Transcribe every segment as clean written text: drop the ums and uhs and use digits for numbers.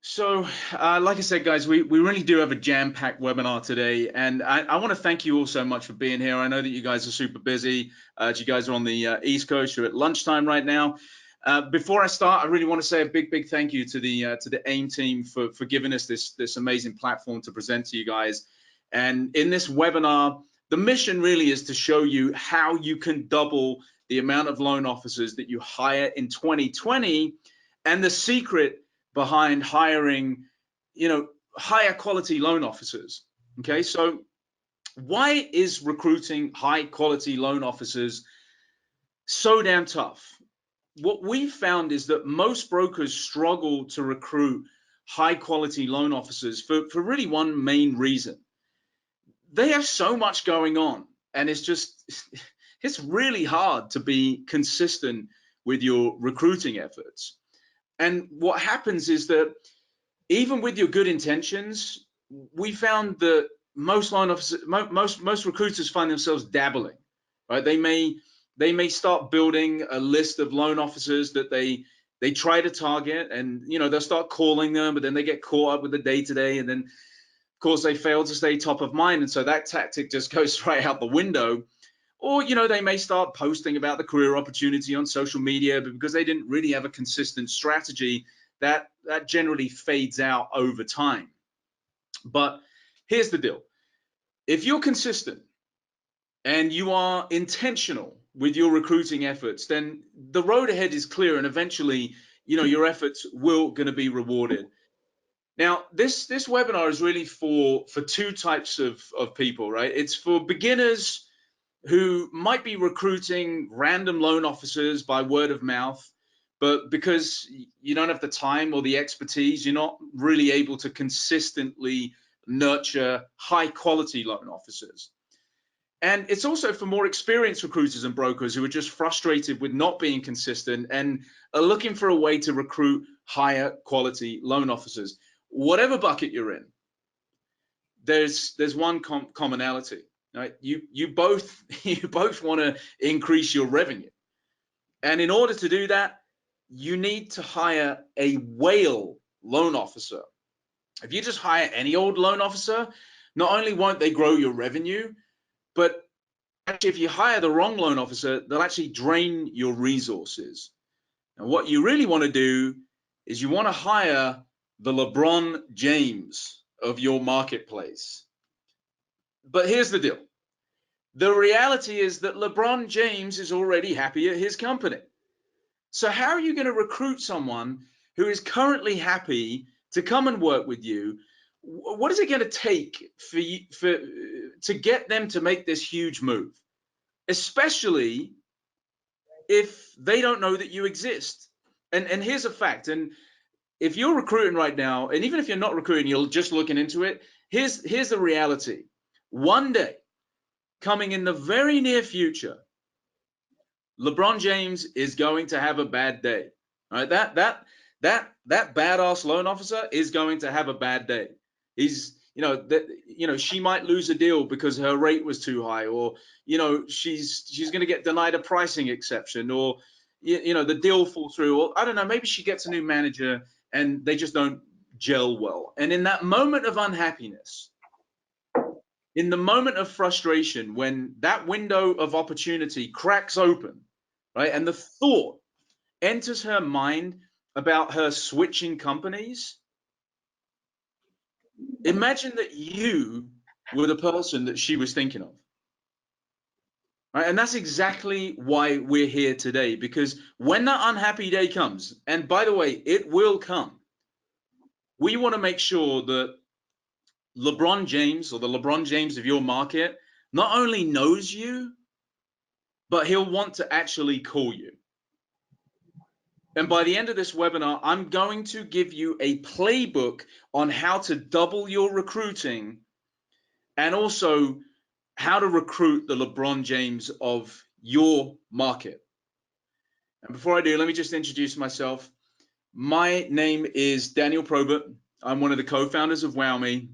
So, like I said, guys, we really do have a jam-packed webinar today, and I want to thank you all so much for being here. I know that you guys are super busy. You guys are on the East Coast. You're at lunchtime right now. Before I start, I really want to say a big thank you to the AIM team for giving us this amazing platform to present to you guys. And in this webinar, the mission really is to show you how you can double the amount of loan officers that you hire in 2020, and the secret behind hiring, higher quality loan officers. Okay, so why is recruiting high quality loan officers so damn tough? What we've found is that most brokers struggle to recruit high quality loan officers for really one main reason. They have so much going on, and it's really hard to be consistent with your recruiting efforts. And what happens is that even with your good intentions, we found that most loan officers, most recruiters find themselves dabbling, right? They may start building a list of loan officers that they try to target, and they'll start calling them, but then they get caught up with the day-to-day, and then of course they fail to stay top of mind, and so that tactic just goes right out the window. Or they may start posting about the career opportunity on social media, but because they didn't really have a consistent strategy, that generally fades out over time. But here's the deal. If you're consistent and you are intentional with your recruiting efforts, then the road ahead is clear, and eventually, your efforts will going to be rewarded. Now, this webinar is really for two types of people, right? It's for beginners who might be recruiting random loan officers by word of mouth, but because you don't have the time or the expertise, you're not really able to consistently nurture high quality loan officers. And it's also for more experienced recruiters and brokers who are just frustrated with not being consistent and are looking for a way to recruit higher quality loan officers. Whatever bucket you're in, there's one commonality. Right? You both want to increase your revenue, and in order to do that, you need to hire a whale loan officer. If you just hire any old loan officer, not only won't they grow your revenue, but actually, if you hire the wrong loan officer, they'll actually drain your resources. And what you really want to do is you want to hire the LeBron James of your marketplace. But here's the deal. The reality is that LeBron James is already happy at his company. So how are you going to recruit someone who is currently happy to come and work with you? What is it going to take to get them to make this huge move, especially if they don't know that you exist? And here's a fact. And if you're recruiting right now, and even if you're not recruiting, you're just looking into it, here's the reality. One day, coming in the very near future, LeBron James is going to have a bad day. All right, that badass loan officer is going to have a bad day. He's, she might lose a deal because her rate was too high, or she's going to get denied a pricing exception, or the deal falls through, or I don't know, maybe she gets a new manager and they just don't gel well. And in that moment of unhappiness, in the moment of frustration, when that window of opportunity cracks open, right, and the thought enters her mind about her switching companies, imagine that you were the person that she was thinking of. Right? And that's exactly why we're here today, because when that unhappy day comes, and by the way, it will come, we want to make sure that LeBron James, or the LeBron James of your market, not only knows you, but he'll want to actually call you. And by the end of this webinar, I'm going to give you a playbook on how to double your recruiting, and also how to recruit the LeBron James of your market. And before I do, let me just introduce myself. My name is Daniel Probert. I'm one of the co-founders of WOWMI,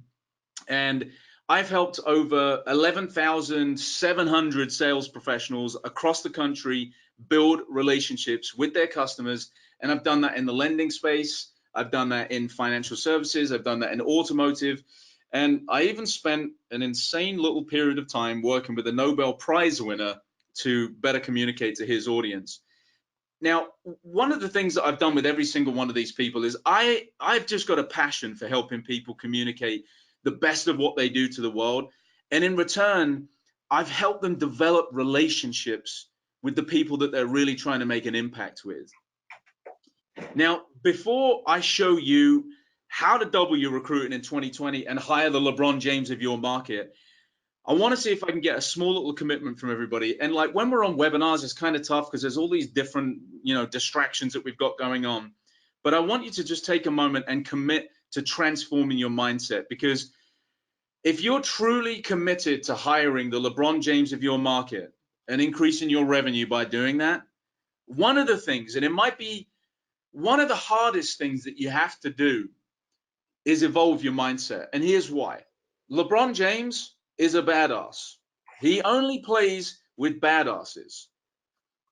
and I've helped over 11,700 sales professionals across the country build relationships with their customers. And I've done that in the lending space. I've done that in financial services. I've done that in automotive. And I even spent an insane little period of time working with a Nobel Prize winner to better communicate to his audience. Now, one of the things that I've done with every single one of these people is I've just got a passion for helping people communicate the best of what they do to the world. And in return, I've helped them develop relationships with the people that they're really trying to make an impact with. Now, before I show you how to double your recruiting in 2020 and hire the LeBron James of your market, I want to see if I can get a small little commitment from everybody. And like when we're on webinars, it's kind of tough because there's all these different, distractions that we've got going on. But I want you to just take a moment and commit to transforming your mindset, because if you're truly committed to hiring the LeBron James of your market and increasing your revenue by doing that, one of the things, and it might be one of the hardest things that you have to do, is evolve your mindset. And here's why. LeBron James is a badass. He only plays with badasses.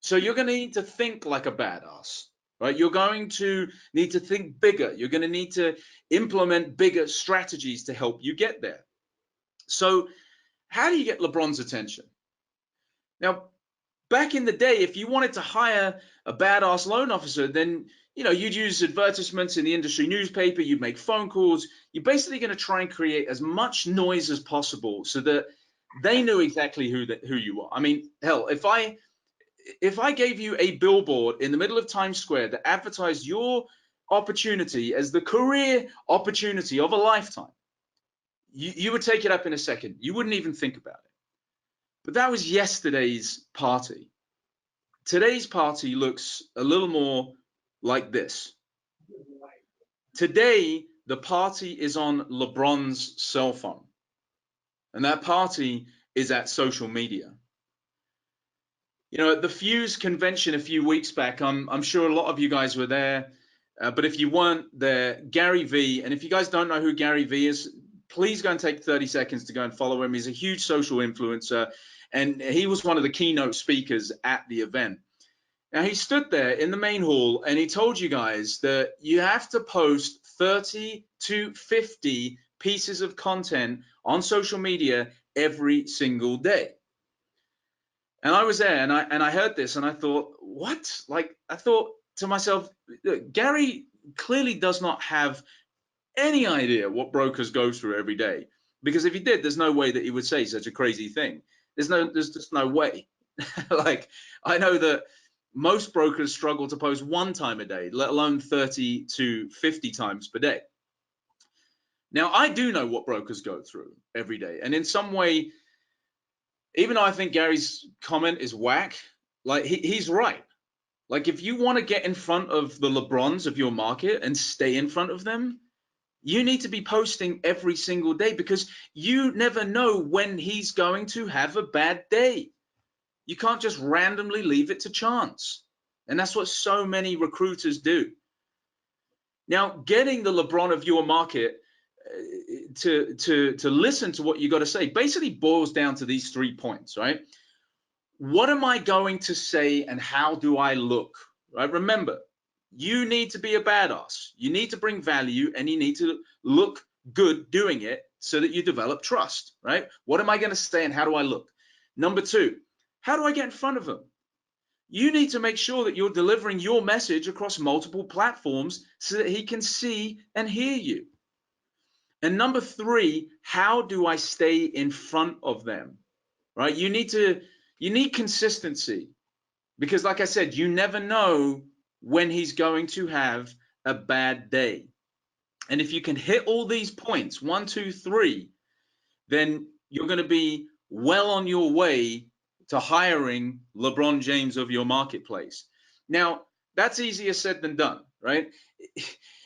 So you're going to need to think like a badass, right? You're going to need to think bigger. You're going to need to implement bigger strategies to help you get there. So how do you get LeBron's attention? Now, back in the day, if you wanted to hire a badass loan officer, then you'd use advertisements in the industry newspaper, you'd make phone calls. You're basically going to try and create as much noise as possible so that they knew exactly who you are. I mean, hell, if I gave you a billboard in the middle of Times Square that advertised your opportunity as the career opportunity of a lifetime, you would take it up in a second. You wouldn't even think about it. But that was yesterday's party. Today's party looks a little more like this. Today, the party is on LeBron's cell phone, and that party is at social media. At the Fuse convention a few weeks back, I'm sure a lot of you guys were there, but if you weren't there, Gary Vee, and if you guys don't know who Gary Vee is, please go and take 30 seconds to go and follow him. He's a huge social influencer, and he was one of the keynote speakers at the event. Now, he stood there in the main hall and he told you guys that you have to post 30 to 50 pieces of content on social media every single day. And I was there and I heard this and I thought, what? Like, I thought to myself, look, Gary clearly does not have any idea what brokers go through every day, because if he did, there's no way that he would say such a crazy thing. There's just no way. Like, I know that most brokers struggle to post one time a day, let alone 30 to 50 times per day. Now, I do know what brokers go through every day. And in some way, even though I think Gary's comment is whack, like he's right. Like, if you want to get in front of the LeBrons of your market and stay in front of them, you need to be posting every single day, because you never know when he's going to have a bad day. You can't just randomly leave it to chance. And that's what so many recruiters do. Now, getting the LeBron of your market to listen to what you got to say basically boils down to these 3 points, right? What am I going to say and how do I look, right? Remember, you need to be a badass. You need to bring value and you need to look good doing it so that you develop trust, right? What am I going to say and how do I look? Number 2, how do I get in front of them? You need to make sure that you're delivering your message across multiple platforms so that he can see and hear you. And number 3, how do I stay in front of them, right? You need consistency, because like I said, you never know when he's going to have a bad day. And if you can hit all these points, 1, 2, 3, then you're going to be well on your way to hiring LeBron James of your marketplace. Now, that's easier said than done, right?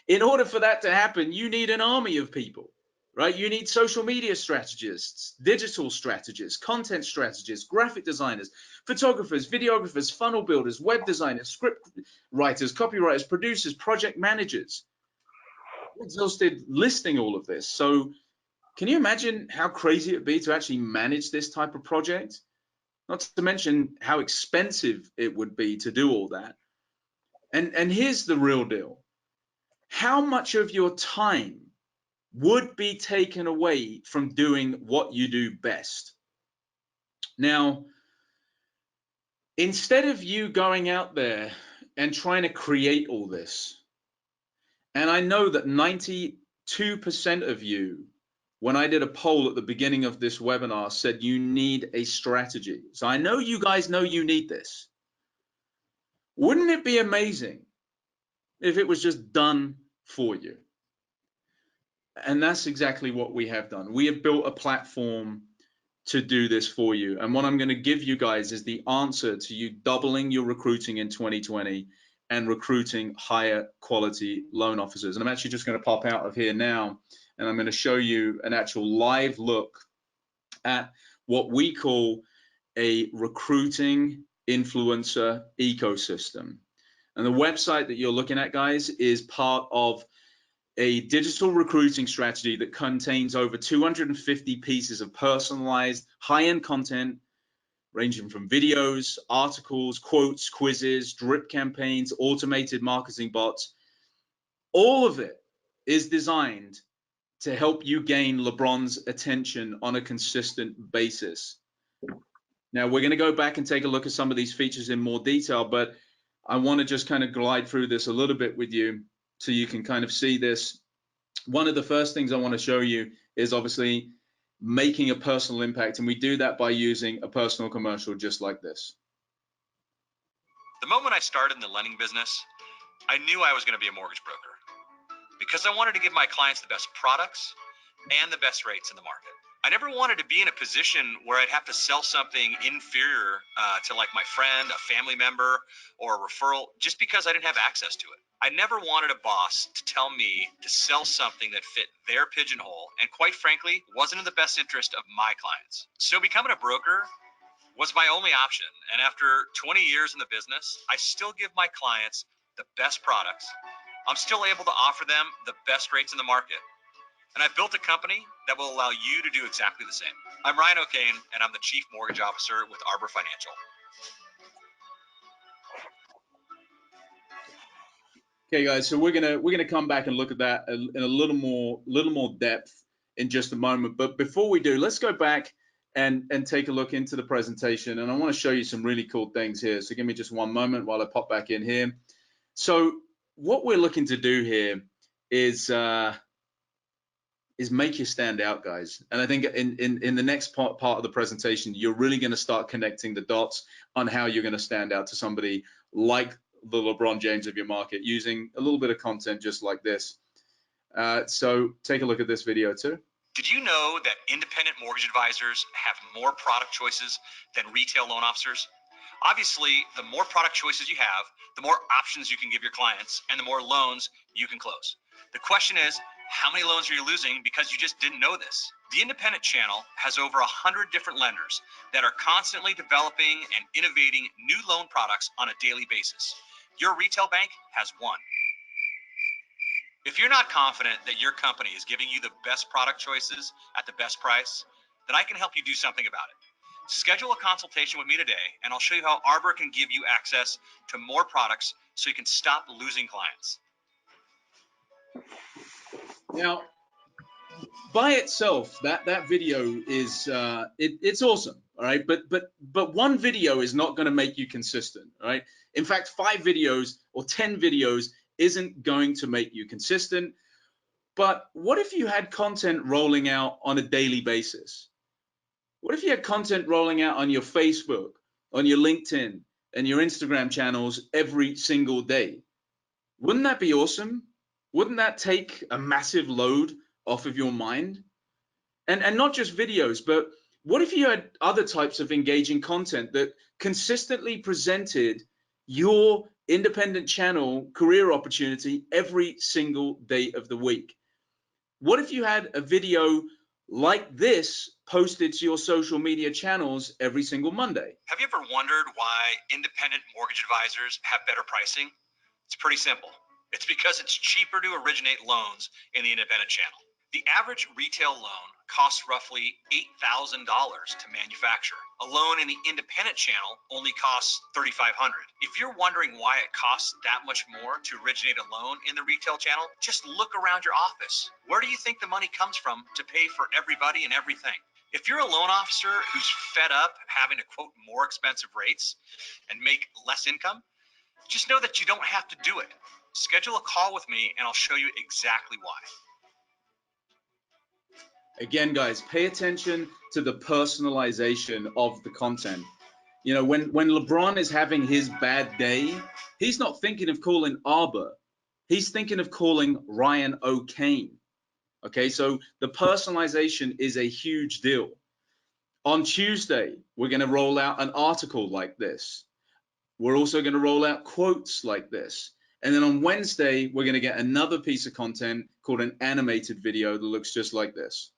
In order for that to happen, you need an army of people, right? You need social media strategists, digital strategists, content strategists, graphic designers, photographers, videographers, funnel builders, web designers, script writers, copywriters, producers, project managers. I'm exhausted listing all of this. So can you imagine how crazy it'd be to actually manage this type of project? Not to mention how expensive it would be to do all that. And here's the real deal. how much of your time would be taken away from doing what you do best? Now, instead of you going out there and trying to create all this, and I know that 92% of you, when I did a poll at the beginning of this webinar, said you need a strategy. So I know you guys know you need this. Wouldn't it be amazing if it was just done for you? And that's exactly what we have done. We have built a platform to do this for you. And what I'm going to give you guys is the answer to you doubling your recruiting in 2020 and recruiting higher quality loan officers. And I'm actually just going to pop out of here now, and I'm going to show you an actual live look at what we call a recruiting influencer ecosystem. And the website that you're looking at, guys, is part of a digital recruiting strategy that contains over 250 pieces of personalized high-end content, ranging from videos, articles, quotes, quizzes, drip campaigns, automated marketing bots. All of it is designed to help you gain LeBron's attention on a consistent basis. Now, we're going to go back and take a look at some of these features in more detail, but I want to just kind of glide through this a little bit with you so you can kind of see this. One of the first things I want to show you is obviously making a personal impact, and we do that by using a personal commercial just like this. The moment I started in the lending business, I knew I was going to be a mortgage broker because I wanted to give my clients the best products and the best rates in the market. I never wanted to be in a position where I'd have to sell something inferior to like my friend, a family member, or a referral just because I didn't have access to it. I never wanted a boss to tell me to sell something that fit their pigeonhole and, quite frankly, wasn't in the best interest of my clients. So becoming a broker was my only option. And after 20 years in the business, I still give my clients the best products. I'm still able to offer them the best rates in the market. And I've built a company that will allow you to do exactly the same. I'm Ryan O'Kane, and I'm the Chief Mortgage Officer with Arbor Financial. Okay, guys, so we're gonna come back and look at that in a little more depth in just a moment. But before we do, let's go back and take a look into the presentation. And I want to show you some really cool things here. So give me just one moment while I pop back in here. So what we're looking to do here is make you stand out, guys. And I think in the next part of the presentation, you're really going to start connecting the dots on how you're going to stand out to somebody like the LeBron James of your market using a little bit of content just like this. So take a look at this video too. Did you know that independent mortgage advisors have more product choices than retail loan officers? Obviously, the more product choices you have, the more options you can give your clients and the more loans you can close. The question is, how many loans are you losing because you just didn't know this? The independent channel has over 100 different lenders that are constantly developing and innovating new loan products on a daily basis. Your retail bank has one. If you're not confident that your company is giving you the best product choices at the best price, then I can help you do something about it. Schedule a consultation with me today, and I'll show you how Arbor can give you access to more products so you can stop losing clients. Now, by itself, that video is it's awesome, all right. But one video is not going to make you consistent, all right. In fact, 5 videos or 10 videos isn't going to make you consistent. But what if you had content rolling out on a daily basis? What if you had content rolling out on your Facebook, on your LinkedIn, and your Instagram channels every single day? Wouldn't that be awesome? Wouldn't that take a massive load off of your mind? And not just videos, but what if you had other types of engaging content that consistently presented your independent channel career opportunity every single day of the week? What if you had a video like this posted to your social media channels every single Monday? Have you ever wondered why independent mortgage advisors have better pricing? It's pretty simple. It's because it's cheaper to originate loans in the independent channel. The average retail loan costs roughly $8,000 to manufacture. A loan in the independent channel only costs $3,500. If you're wondering why it costs that much more to originate a loan in the retail channel, just look around your office. Where do you think the money comes from to pay for everybody and everything? If you're a loan officer who's fed up having to quote more expensive rates and make less income, just know that you don't have to do it. Schedule a call with me and I'll show you exactly why. Again, guys, pay attention to the personalization of the content. You know, when LeBron is having his bad day, he's not thinking of calling Arbor. He's thinking of calling Ryan O'Kane. Okay, so the personalization is a huge deal. On Tuesday, we're going to roll out an article like this. We're also going to roll out quotes like this. And then on Wednesday, we're going to get another piece of content called an animated video that looks just like this.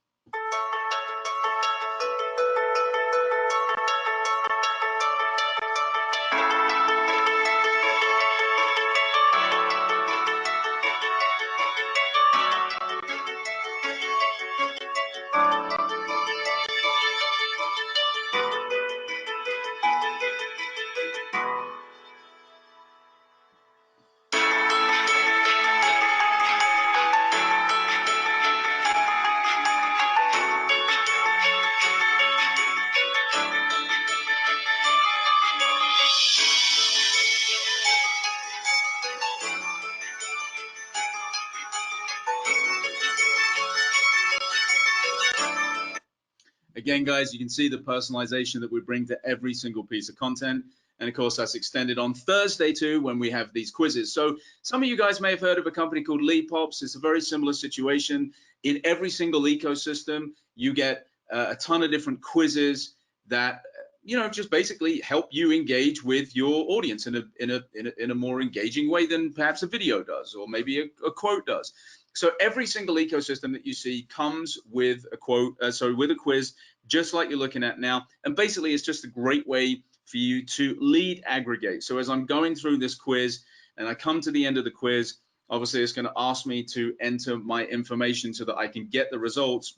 Again, guys, you can see the personalization that we bring to every single piece of content. And of course, that's extended on Thursday too, when we have these quizzes. So some of you guys may have heard of a company called Leadpops. It's a very similar situation. In every single ecosystem, you get a ton of different quizzes that, you know, just basically help you engage with your audience in a more engaging way than perhaps a video does, or maybe a quote does. So every single ecosystem that you see comes with a quote, with a quiz, just like you're looking at now. And basically, it's just a great way for you to lead aggregate. So as I'm going through this quiz and I come to the end of the quiz, obviously it's going to ask me to enter my information so that I can get the results.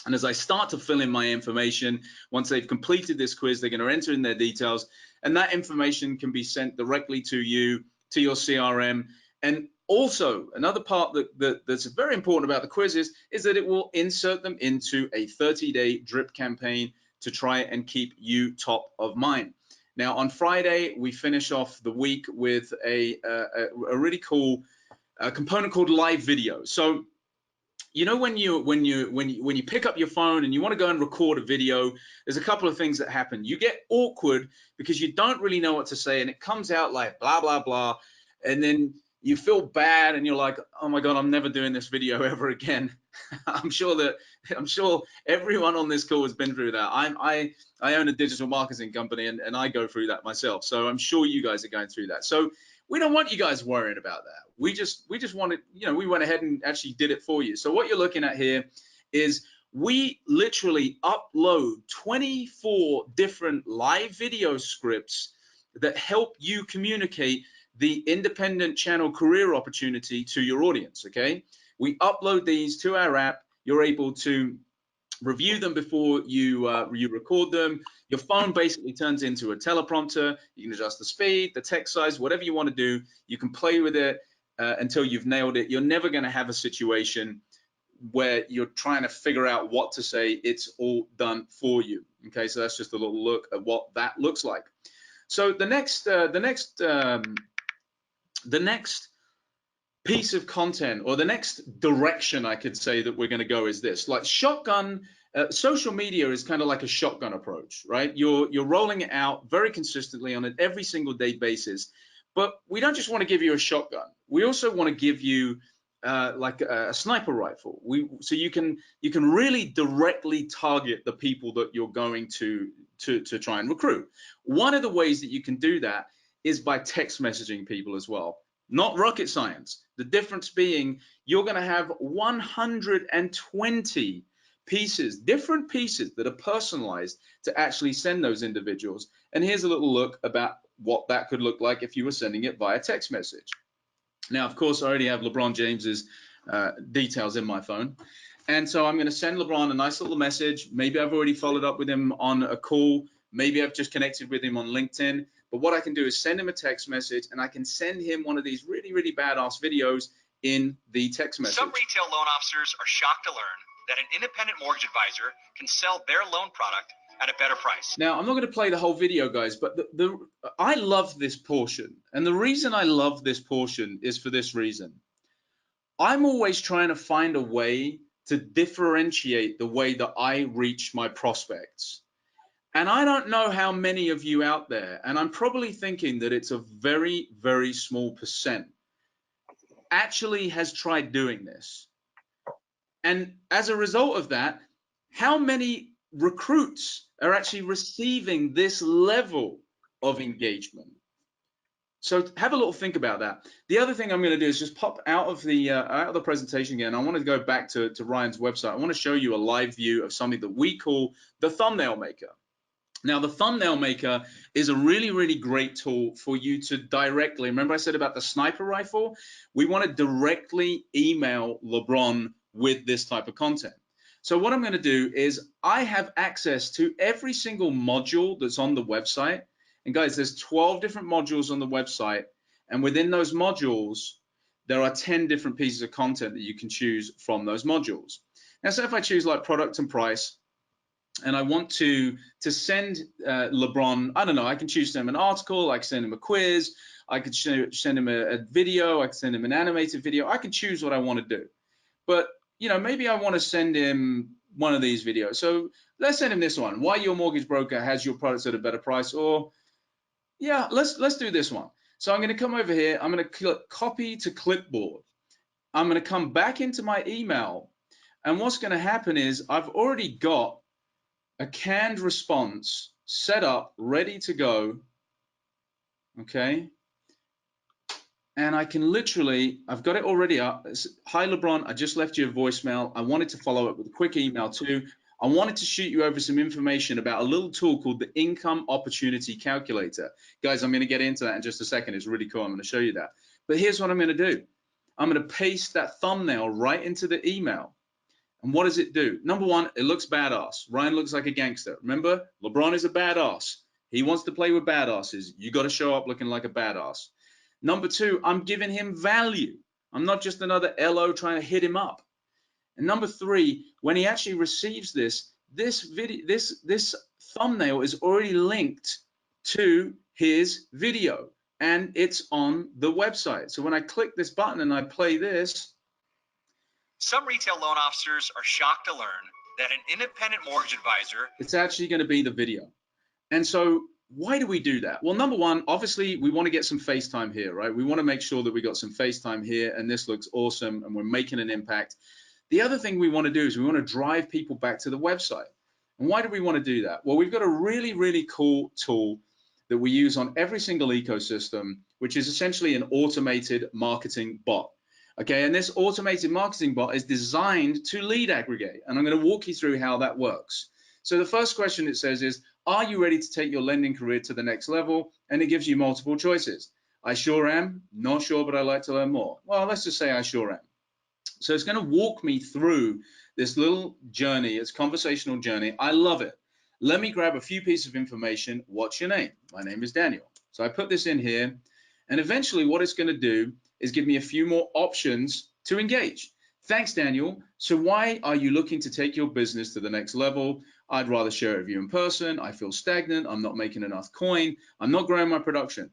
And as I start to fill in my information, once they've completed this quiz, they're going to enter in their details, and that information can be sent directly to you, to your CRM. And also, another part that's very important about the quizzes is that it will insert them into a 30-day drip campaign to try and keep you top of mind. Now, on Friday, we finish off the week with a really cool component called live video. So, you know, when you pick up your phone and you want to go and record a video, there's a couple of things that happen. You get awkward because you don't really know what to say, and it comes out like blah blah blah, and then you feel bad and you're like, oh my God, I'm never doing this video ever again. I'm sure everyone on this call has been through that. I own a digital marketing company, and I go through that myself. So I'm sure you guys are going through that. So we don't want you guys worrying about that. We just wanted, you know, we went ahead and actually did it for you. So what you're looking at here is we literally upload 24 different live video scripts that help you communicate the independent channel career opportunity to your audience. Okay, we upload these to our app. You're able to review them before you record them. Your phone basically turns into a teleprompter. You can adjust the speed, the text size, whatever you want to do. You can play with it until you've nailed it. You're never going to have a situation where you're trying to figure out what to say. It's all done for you. Okay, so that's just a little look at what that looks like. So the next piece of content, or the next direction I could say that we're going to go, is this. Like shotgun, social media is kind of like a shotgun approach, right? You're rolling it out very consistently on an every single day basis, but we don't just want to give you a shotgun. We also want to give you like a sniper rifle. So you can really directly target the people that you're going to try and recruit. One of the ways that you can do that is by text messaging people as well. Not rocket science. The difference being you're going to have 120 pieces, different pieces that are personalized to actually send those individuals. And here's a little look about what that could look like if you were sending it via text message. Now, of course, I already have LeBron James's details in my phone. And so I'm going to send LeBron a nice little message. Maybe I've already followed up with him on a call. Maybe I've just connected with him on LinkedIn. But what I can do is send him a text message, and I can send him one of these really, really badass videos in the text message. Some retail loan officers are shocked to learn that an independent mortgage advisor can sell their loan product at a better price. Now, I'm not going to play the whole video, guys, but I love this portion. And the reason I love this portion is for this reason. I'm always trying to find a way to differentiate the way that I reach my prospects. And I don't know how many of you out there, and I'm probably thinking that it's a very, very small percent, actually has tried doing this. And as a result of that, how many recruits are actually receiving this level of engagement? So have a little think about that. The other thing I'm going to do is just pop out of the presentation again. I want to go back to Ryan's website. I want to show you a live view of something that we call the thumbnail maker. Now, the thumbnail maker is a really, really great tool for you to directly, remember I said about the sniper rifle? We want to directly email LeBron with this type of content. So what I'm going to do is I have access to every single module that's on the website. And guys, there's 12 different modules on the website. And within those modules, there are 10 different pieces of content that you can choose from those modules. Now, so if I choose like product and price, and I want to send LeBron, I don't know, I can choose to send him an article, I can send him a quiz, I could send him a video, I can send him an animated video, I can choose what I want to do. But, you know, maybe I want to send him one of these videos. So let's send him this one, why your mortgage broker has your products at a better price, or yeah, let's do this one. So I'm going to come over here, I'm going to click copy to clipboard. I'm going to come back into my email, and what's going to happen is I've already got a canned response set up, ready to go, okay? And I can literally, I've got it already up. Hi, LeBron, I just left you a voicemail. I wanted to follow up with a quick email too. I wanted to shoot you over some information about a little tool called the Income Opportunity Calculator. Guys, I'm gonna get into that in just a second. It's really cool, I'm gonna show you that. But here's what I'm gonna do. I'm gonna paste that thumbnail right into the email. And what does it do? Number one, it looks badass. Ryan looks like a gangster. Remember, LeBron is a badass. He wants to play with badasses. You got to show up looking like a badass. Number two, I'm giving him value. I'm not just another LO trying to hit him up. And number three, when he actually receives this thumbnail is already linked to his video, and it's on the website. So when I click this button and I play this, some retail loan officers are shocked to learn that an independent mortgage advisor, it's actually going to be the video. And so why do we do that? Well, number one, obviously we want to get some FaceTime here, right? We want to make sure that we got some FaceTime here and this looks awesome and we're making an impact. The other thing we want to do is we want to drive people back to the website. And why do we want to do that? Well, we've got a really, really cool tool that we use on every single ecosystem, which is essentially an automated marketing bot. Okay, and this automated marketing bot is designed to lead aggregate, and I'm going to walk you through how that works. So the first question it says is, are you ready to take your lending career to the next level? And it gives you multiple choices. I sure am, not sure, but I'd like to learn more. Well, let's just say I sure am. So it's going to walk me through this little journey, it's conversational journey. I love it. Let me grab a few pieces of information. What's your name? My name is Daniel. So I put this in here, and eventually what it's going to do is give me a few more options to engage. Thanks, Daniel. So why are you looking to take your business to the next level? I'd rather share it with you in person. I feel stagnant. I'm not making enough coin. I'm not growing my production.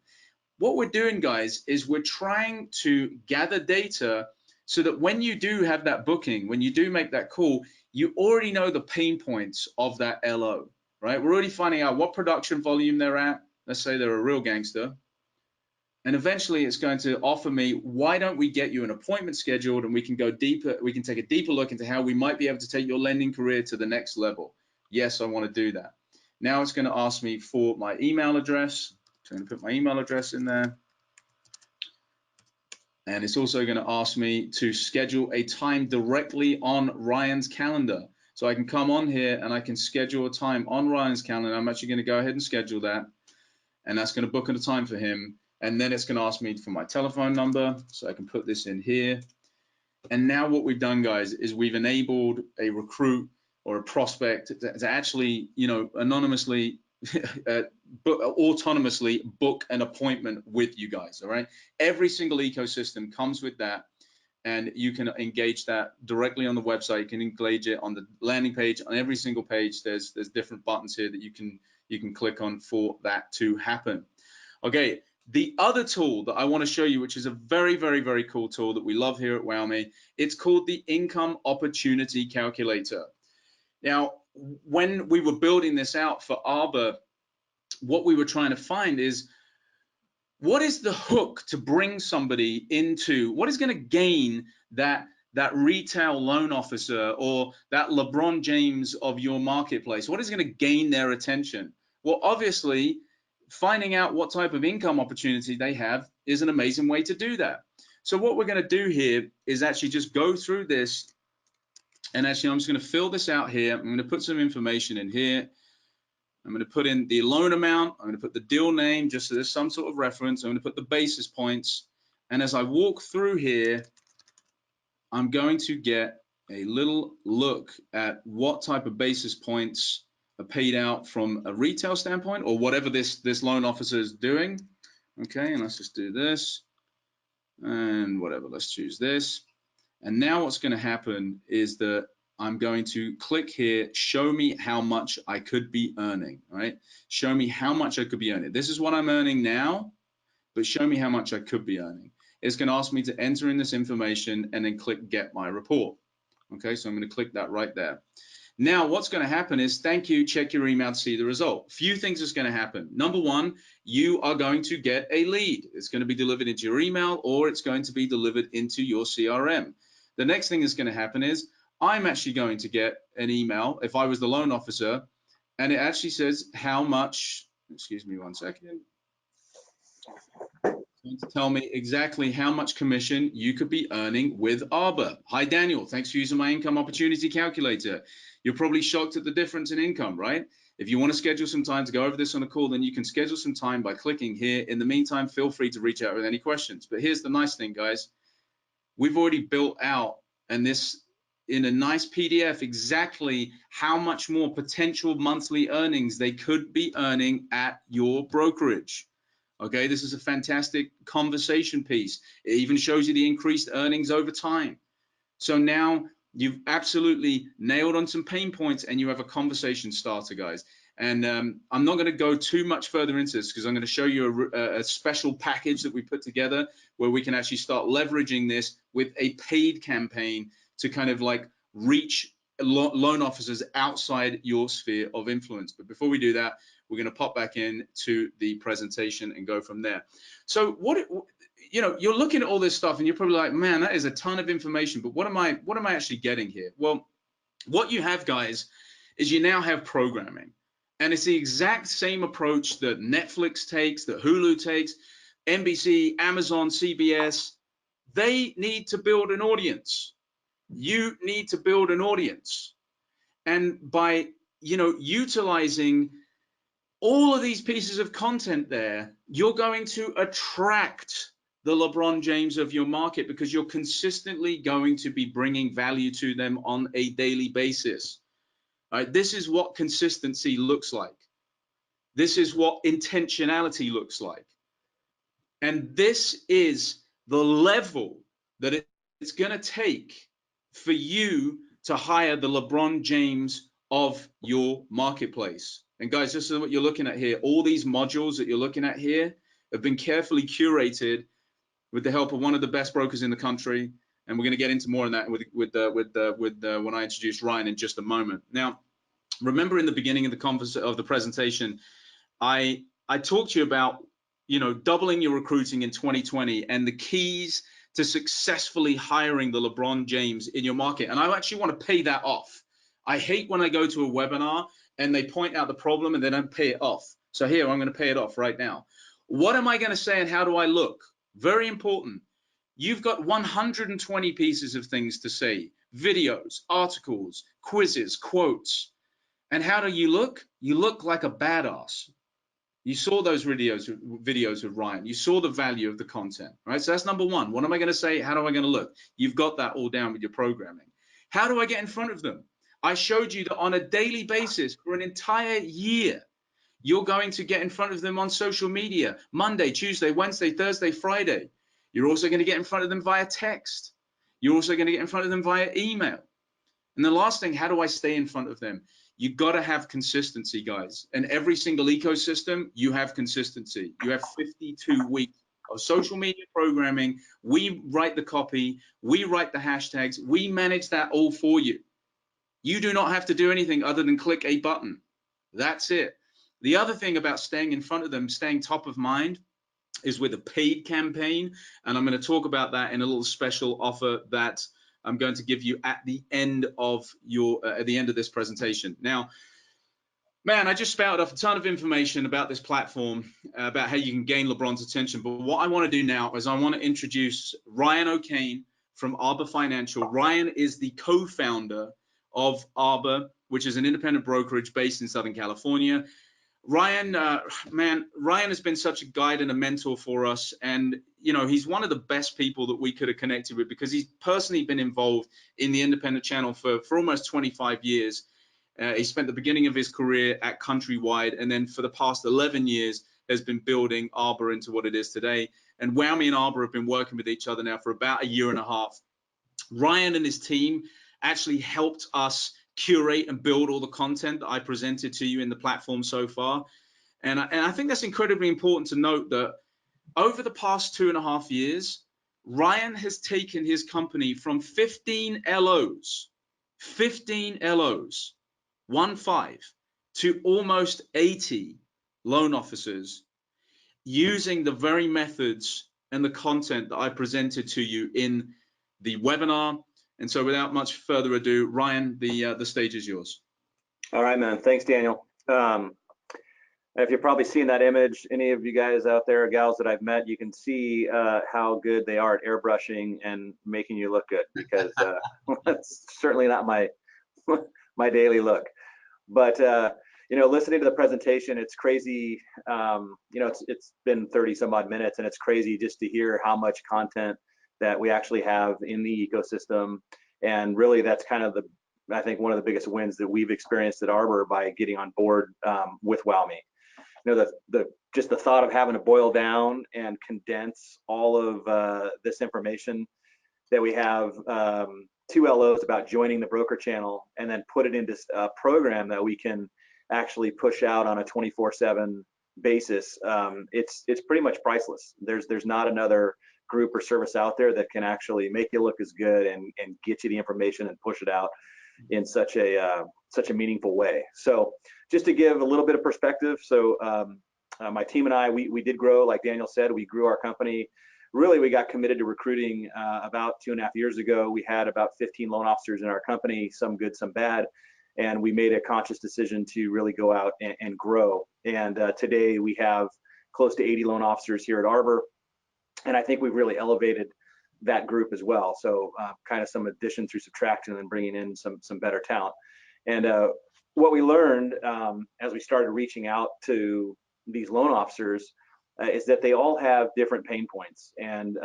What we're doing, guys, is we're trying to gather data so that when you do have that booking, when you do make that call, you already know the pain points of that LO, right? We're already finding out what production volume they're at. Let's say they're a real gangster. And eventually it's going to offer me, why don't we get you an appointment scheduled and we can go deeper, we can take a deeper look into how we might be able to take your lending career to the next level. Yes, I want to do that. Now it's going to ask me for my email address. So I'm going to put my email address in there. And it's also going to ask me to schedule a time directly on Ryan's calendar. So I can come on here and I can schedule a time on Ryan's calendar. I'm actually going to go ahead and schedule that. And that's going to book in a time for him. And then it's going to ask me for my telephone number. So I can put this in here. And now what we've done, guys, is we've enabled a recruit or a prospect to actually, you know, anonymously, autonomously book an appointment with you guys. All right. Every single ecosystem comes with that, and you can engage that directly on the website. You can engage it on the landing page. On every single page, there's different buttons here that you can click on for that to happen. Okay. The other tool that I want to show you, which is a very, very, very cool tool that we love here at WOWMI, it's called the Income Opportunity Calculator. Now, when we were building this out for Arbor, what we were trying to find is, what is the hook to bring somebody into, what is going to gain that retail loan officer or that LeBron James of your marketplace? What is going to gain their attention? Well, obviously, finding out what type of income opportunity they have is an amazing way to do that. So what we're going to do here is actually just go through this, and actually I'm just going to fill this out here. I'm going to put some information in here. I'm going to put in the loan amount. I'm going to put the deal name just so there's some sort of reference. I'm going to put the basis points. And as I walk through here, I'm going to get a little look at what type of basis points are paid out from a retail standpoint, or whatever this loan officer is doing. Okay, and let's just do this and whatever, let's choose this. And now what's going to happen is that I'm going to click here, show me how much I could be earning, right? Show me how much I could be earning. This is what I'm earning now, but show me how much I could be earning. It's going to ask me to enter in this information and then click get my report. Okay, so I'm going to click that right there. Now, what's going to happen is, thank you, check your email to see the result. Few things is going to happen. Number one, you are going to get a lead. It's going to be delivered into your email, or it's going to be delivered into your CRM. The next thing that's going to happen is, I'm actually going to get an email if I was the loan officer, and it actually says how much, excuse me one second, to tell me exactly how much commission you could be earning with Arbor. Hi, Daniel. Thanks for using my income opportunity calculator. You're probably shocked at the difference in income, right? If you want to schedule some time to go over this on a call, then you can schedule some time by clicking here. In the meantime, feel free to reach out with any questions. But here's the nice thing, guys. We've already built out, and this in a nice PDF, exactly how much more potential monthly earnings they could be earning at your brokerage. Okay, this is a fantastic conversation piece. It even shows you the increased earnings over time. So now you've absolutely nailed on some pain points, and you have a conversation starter, guys. And I'm not going to go too much further into this, because I'm going to show you a special package that we put together where we can actually start leveraging this with a paid campaign to kind of like reach loan officers outside your sphere of influence. But before we do that, we're going to pop back in to the presentation and go from there. So you know, you're looking at all this stuff and you're probably like, man, that is a ton of information, but what am I actually getting here? Well, what you have, guys, is you now have programming, and it's the exact same approach that Netflix takes, that Hulu takes, NBC, Amazon, CBS. They need to build an audience. You need to build an audience. And by, you know, utilizing all of these pieces of content there, you're going to attract the LeBron James of your market, because you're consistently going to be bringing value to them on a daily basis. All right, this is what consistency looks like. This is what intentionality looks like. And this is the level that it's going to take for you to hire the LeBron James of your marketplace. And guys, this is what you're looking at here. All these modules that you're looking at here have been carefully curated with the help of one of the best brokers in the country. And we're going to get into more on that when I introduce Ryan in just a moment. Now, remember in the beginning of the presentation, I talked to you about, you know, doubling your recruiting in 2020 and the keys to successfully hiring the LeBron James in your market. And I actually want to pay that off. I hate when I go to a webinar and they point out the problem and they don't pay it off. So here, I'm going to pay it off right now. What am I going to say and how do I look? Very important. You've got 120 pieces of things to say: videos, articles, quizzes, quotes. And how do you look? You look like a badass. You saw those videos with Ryan. You saw the value of the content, right? So that's number one. What am I going to say? How am I going to look? You've got that all down with your programming. How do I get in front of them? I showed you that on a daily basis for an entire year, you're going to get in front of them on social media, Monday, Tuesday, Wednesday, Thursday, Friday. You're also going to get in front of them via text. You're also going to get in front of them via email. And the last thing, how do I stay in front of them? You got to have consistency, guys. And every single ecosystem, you have consistency. You have 52 weeks of social media programming. We write the copy. We write the hashtags. We manage that all for you. You do not have to do anything other than click a button. That's it. The other thing about staying in front of them, staying top of mind, is with a paid campaign. And I'm going to talk about that in a little special offer that I'm going to give you at the end of this presentation. Now, man, I just spouted off a ton of information about this platform, about how you can gain LeBron's attention. But what I want to do now is I want to introduce Ryan O'Kane from Arbor Financial. Ryan is the co-founder of Arbor, which is an independent brokerage based in Southern California. Ryan, Ryan has been such a guide and a mentor for us. And, you know, he's one of the best people that we could have connected with because he's personally been involved in the independent channel for almost 25 years. He spent the beginning of his career at Countrywide, and then for the past 11 years has been building Arbor into what it is today. And WOWMI and Arbor have been working with each other now for about a year and a half. Ryan and his team actually helped us curate and build all the content that I presented to you in the platform so far. And I think that's incredibly important to note that over the past 2.5 years, Ryan has taken his company from 15 LOs, 15 LOs, 1-5, to almost 80 loan officers using the very methods and the content that I presented to you in the webinar. And so without much further ado, Ryan, the stage is yours. All right, man. Thanks, Daniel. If you're probably seeing that image, any of you guys out there, gals that I've met, you can see how good they are at airbrushing and making you look good, because that's certainly not my my daily look. But you know, listening to the presentation, it's crazy. You know, it's been 30 some odd minutes, and it's crazy just to hear how much content that we actually have in the ecosystem. And really, that's kind of I think one of the biggest wins that we've experienced at Arbor by getting on board with WOWMI. You know, just the thought of having to boil down and condense all of this information that we have, 2 LOs about joining the broker channel, and then put it into a program that we can actually push out on a 24/7 basis. It's pretty much priceless. There's not another group or service out there that can actually make you look as good and get you the information and push it out in such a meaningful way. So just to give a little bit of perspective, so my team and I, we did grow, like Daniel said. We grew our company. Really, we got committed to recruiting about 2.5 years ago. We had about 15 loan officers in our company, some good, some bad, and we made a conscious decision to really go out and grow. And today we have close to 80 loan officers here at Arbor. And I think we've really elevated that group as well. So kind of some addition through subtraction and bringing in some better talent. And what we learned as we started reaching out to these loan officers is that they all have different pain points, and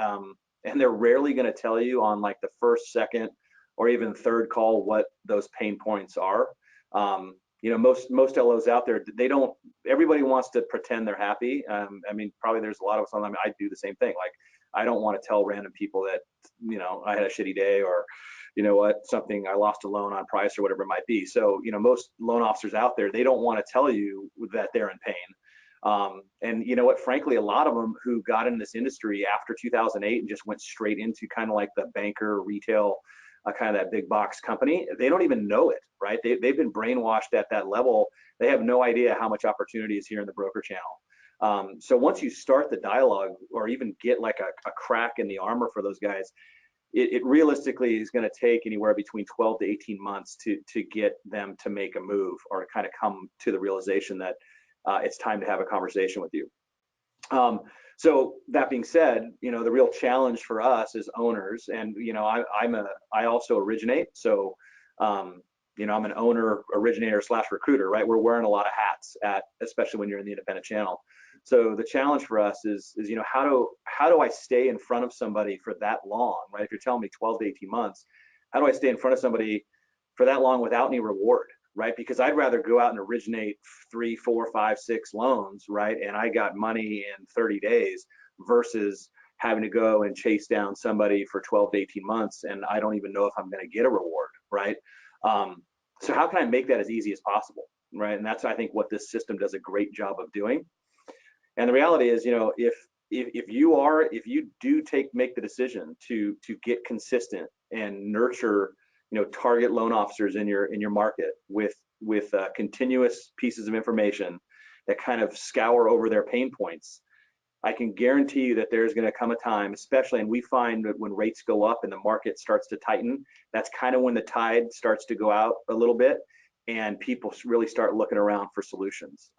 they're rarely going to tell you on like the first, second, or even third call what those pain points are. You know, most LOs out there, they don't. Everybody wants to pretend they're happy. I mean, probably there's a lot of us on. I do the same thing. Like, I don't want to tell random people that, you know, I had a shitty day, or, you know what, something, I lost a loan on price or whatever it might be. So, you know, most loan officers out there, they don't want to tell you that they're in pain. And you know what, frankly, a lot of them who got in this industry after 2008 and just went straight into kind of like the banker, retail, kind of that big box company, they don't even know it, right? They've been brainwashed at that level. They have no idea how much opportunity is here in the broker channel. So once you start the dialogue, or even get like a crack in the armor for those guys, it realistically is going to take anywhere between 12 to 18 months to get them to make a move, or to kind of come to the realization that it's time to have a conversation with you. So that being said, you know, the real challenge for us as owners, and you know, I also originate, so I'm an owner, originator / recruiter, right? We're wearing a lot of hats especially when you're in the independent channel. So the challenge for us is how do I stay in front of somebody for that long, right? If you're telling me 12 to 18 months, how do I stay in front of somebody for that long without any reward, right? Because I'd rather go out and originate 3, 4, 5, 6 loans, right? And I got money in 30 days versus having to go and chase down somebody for 12 to 18 months and I don't even know if I'm going to get a reward, right? So how can I make that as easy as possible, right? And that's, I think, what this system does a great job of doing. And the reality is, if you do make the decision to get consistent and nurture, target loan officers in your market with continuous pieces of information that kind of scour over their pain points, I can guarantee you that there's going to come a time, especially, and we find that when rates go up and the market starts to tighten, that's kind of when the tide starts to go out a little bit and people really start looking around for solutions.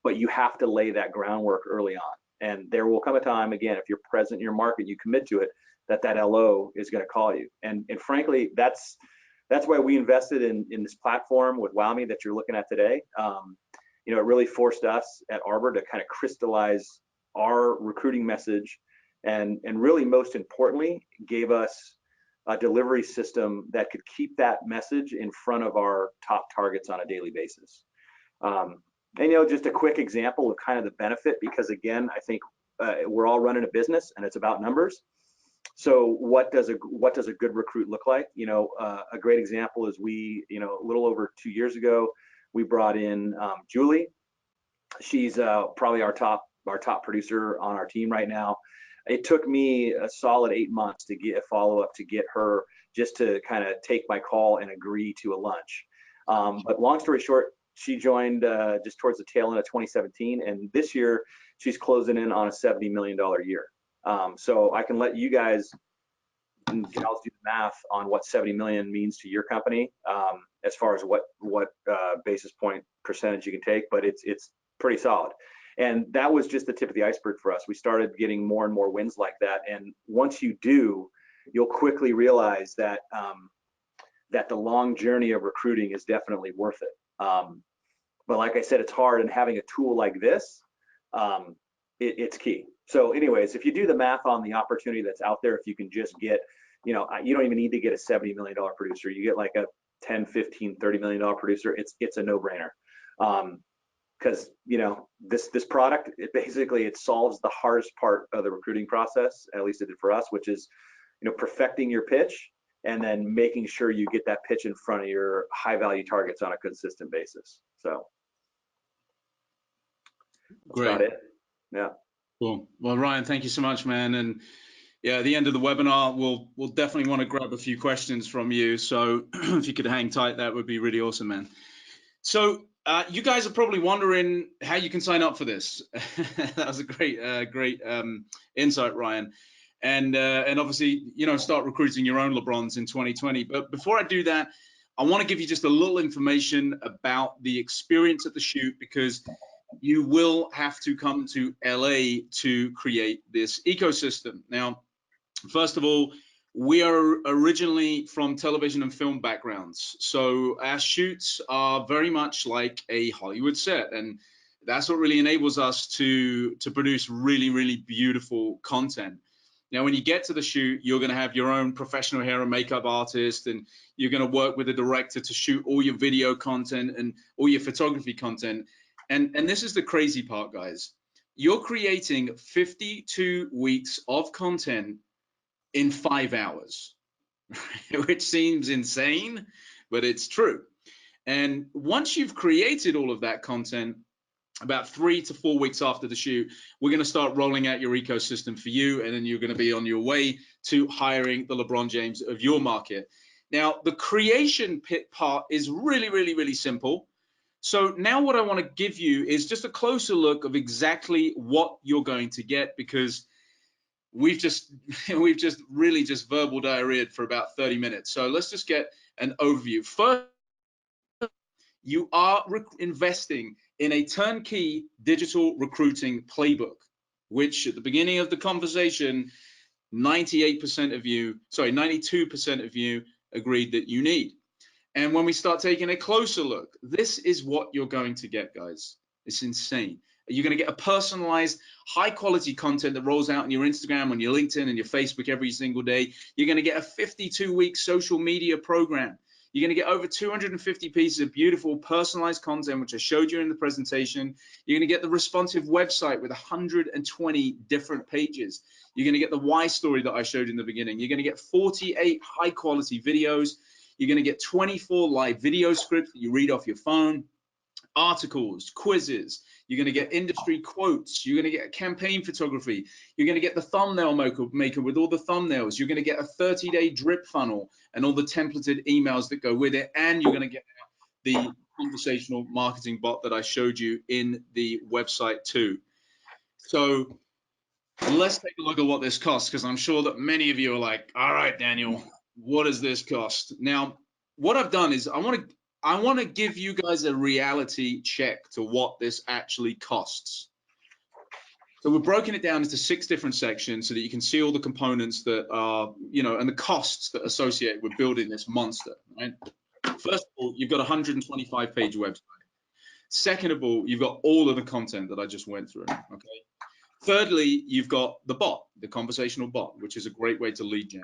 But you have to lay that groundwork early on. And there will come a time, again, if you're present in your market, you commit to it, that LO is going to call you. And frankly, that's why we invested in this platform with WOWMI that you're looking at today. It really forced us at Arbor to kind of crystallize our recruiting message and really most importantly gave us a delivery system that could keep that message in front of our top targets on a daily basis. And just a quick example of kind of the benefit, because again, I think we're all running a business and it's about numbers. So what does a good recruit look like? A great example is we, a little over 2 years ago, we brought in Julie. She's probably our top producer on our team right now. It took me a solid 8 months to get a follow-up to get her just to kind of take my call and agree to a lunch. But long story short, she joined just towards the tail end of 2017, and this year she's closing in on a $70 million year. So I can let you guys and gals do the math on what 70 million means to your company, as far as what basis point percentage you can take, but it's pretty solid. And that was just the tip of the iceberg for us. We started getting more and more wins like that. And once you do, you'll quickly realize that that the long journey of recruiting is definitely worth it. But like I said, it's hard, and having a tool like this, it's key. So anyways, if you do the math on the opportunity that's out there, if you can just get, you don't even need to get a $70 million producer. You get like a 10, 15, $30 million producer. It's a no-brainer. Because this product, it solves the hardest part of the recruiting process, at least it did for us, which is perfecting your pitch and then making sure you get that pitch in front of your high value targets on a consistent basis. So that's about it. Yeah. Cool. Well, Ryan, thank you so much, man. And yeah, at the end of the webinar, we'll definitely want to grab a few questions from you. So if you could hang tight, that would be really awesome, man. So you guys are probably wondering how you can sign up for this. That was a great insight, Ryan. And obviously, start recruiting your own LeBrons in 2020. But before I do that, I want to give you just a little information about the experience at the shoot, because you will have to come to LA to create this ecosystem. Now, first of all, we are originally from television and film backgrounds, so our shoots are very much like a Hollywood set, and that's what really enables us to produce really, really beautiful content. Now, when you get to the shoot, you're going to have your own professional hair and makeup artist, and you're going to work with a director to shoot all your video content and all your photography content. And this is the crazy part, guys. You're creating 52 weeks of content in 5 hours, which seems insane, but it's true. And once you've created all of that content, about 3 to 4 weeks after the shoot, we're going to start rolling out your ecosystem for you, and then you're going to be on your way to hiring the LeBron James of your market. Now, the creation part is really, really, really simple. So now what I want to give you is just a closer look of exactly what you're going to get, because we've just really just verbal diarrheaed for about 30 minutes. So let's just get an overview. First, you are investing in a turnkey digital recruiting playbook, which at the beginning of the conversation, 92% of you agreed that you need. And when we start taking a closer look, this is what you're going to get, guys. It's insane. You're going to get a personalized, high quality content that rolls out on your Instagram, on your LinkedIn, and your Facebook every single day. You're going to get a 52-week social media program. You're going to get over 250 pieces of beautiful personalized content, which I showed you in the presentation. You're going to get the responsive website with 120 different pages. You're going to get the why story that I showed in the beginning. You're going to get 48 high quality videos. You're going to get 24 live video scripts that you read off your phone, articles, quizzes. You're going to get industry quotes. You're going to get campaign photography. You're going to get the thumbnail maker with all the thumbnails. You're going to get a 30-day drip funnel and all the templated emails that go with it. And you're going to get the conversational marketing bot that I showed you in the website too. So let's take a look at what this costs, because I'm sure that many of you are like, all right, Daniel, what does this cost? Now, what I've done is I want to give you guys a reality check to what this actually costs. So we've broken it down into 6 different sections so that you can see all the components that are, and the costs that are associated with building this monster, right? First of all, you've got a 125-page website. Second of all, you've got all of the content that I just went through, okay? Thirdly, you've got the bot, the conversational bot, which is a great way to lead gen.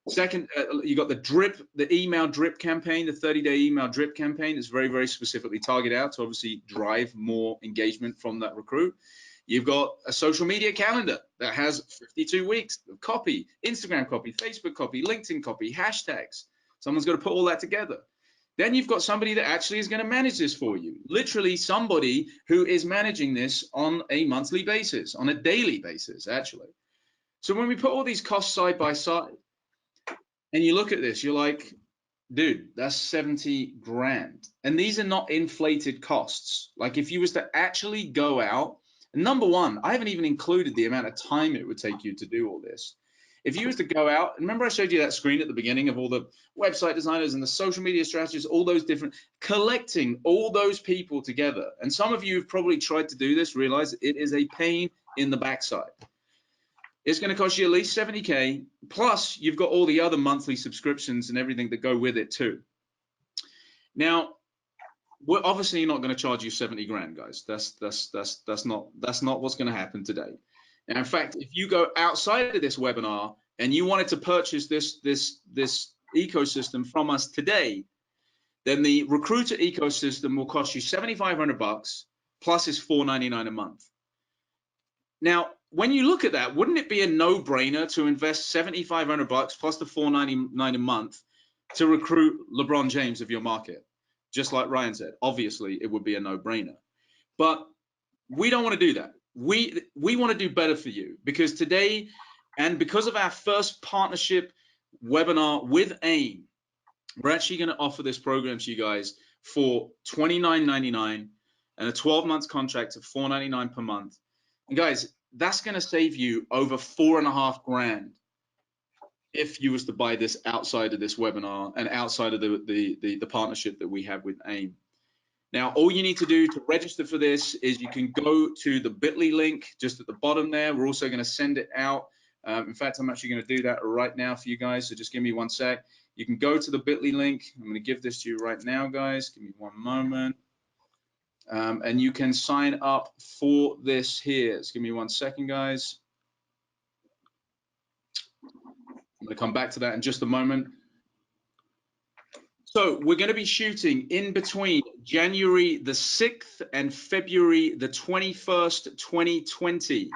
Second, you got the email drip campaign, the 30-day email drip campaign is very, very specifically targeted out to obviously drive more engagement from that recruit. You've got a social media calendar that has 52 weeks of copy, Instagram copy, Facebook copy, LinkedIn copy, hashtags. Someone's got to put all that together. Then you've got somebody that actually is going to manage this for you. Literally somebody who is managing this on a monthly basis, on a daily basis, actually. So when we put all these costs side by side and you look at this, you're like, dude, that's 70 grand. And these are not inflated costs. Like if you was to actually go out, and number one, I haven't even included the amount of time it would take you to do all this. If you was to go out, and remember I showed you that screen at the beginning of all the website designers and the social media strategists, all those different, collecting all those people together. And some of you have probably tried to do this, realize it is a pain in the backside. It's going to cost you at least 70K, plus you've got all the other monthly subscriptions and everything that go with it too. Now, we're obviously not going to charge you 70 grand, guys. That's not what's going to happen today. Now, in fact, if you go outside of this webinar and you wanted to purchase this ecosystem from us today, then the recruiter ecosystem will cost you $7,500 plus is $499 a month. Now, when you look at that, wouldn't it be a no-brainer to invest $7,500 plus the $499 a month to recruit LeBron James of your market? Just like Ryan said, obviously it would be a no-brainer, but we don't want to do that. We want to do better for you, because today, and because of our first partnership webinar with AIM, we're actually going to offer this program to you guys for $29.99 and a 12-month contract of $499 per month. And guys, that's going to save you over $4.5 grand if you was to buy this outside of this webinar and outside of the partnership that we have with AIM. Now, all you need to do to register for this is you can go to the bit.ly link just at the bottom there. We're also going to send it out. In fact, I'm actually going to do that right now for you guys, so just give me 1 sec. You can go to the bit.ly link. I'm going to give this to you right now, guys. Give me 1 moment. And you can sign up for this here. Just give me 1 second, guys. I'm going to come back to that in just a moment. So we're going to be shooting in between January the 6th and February the 21st, 2020.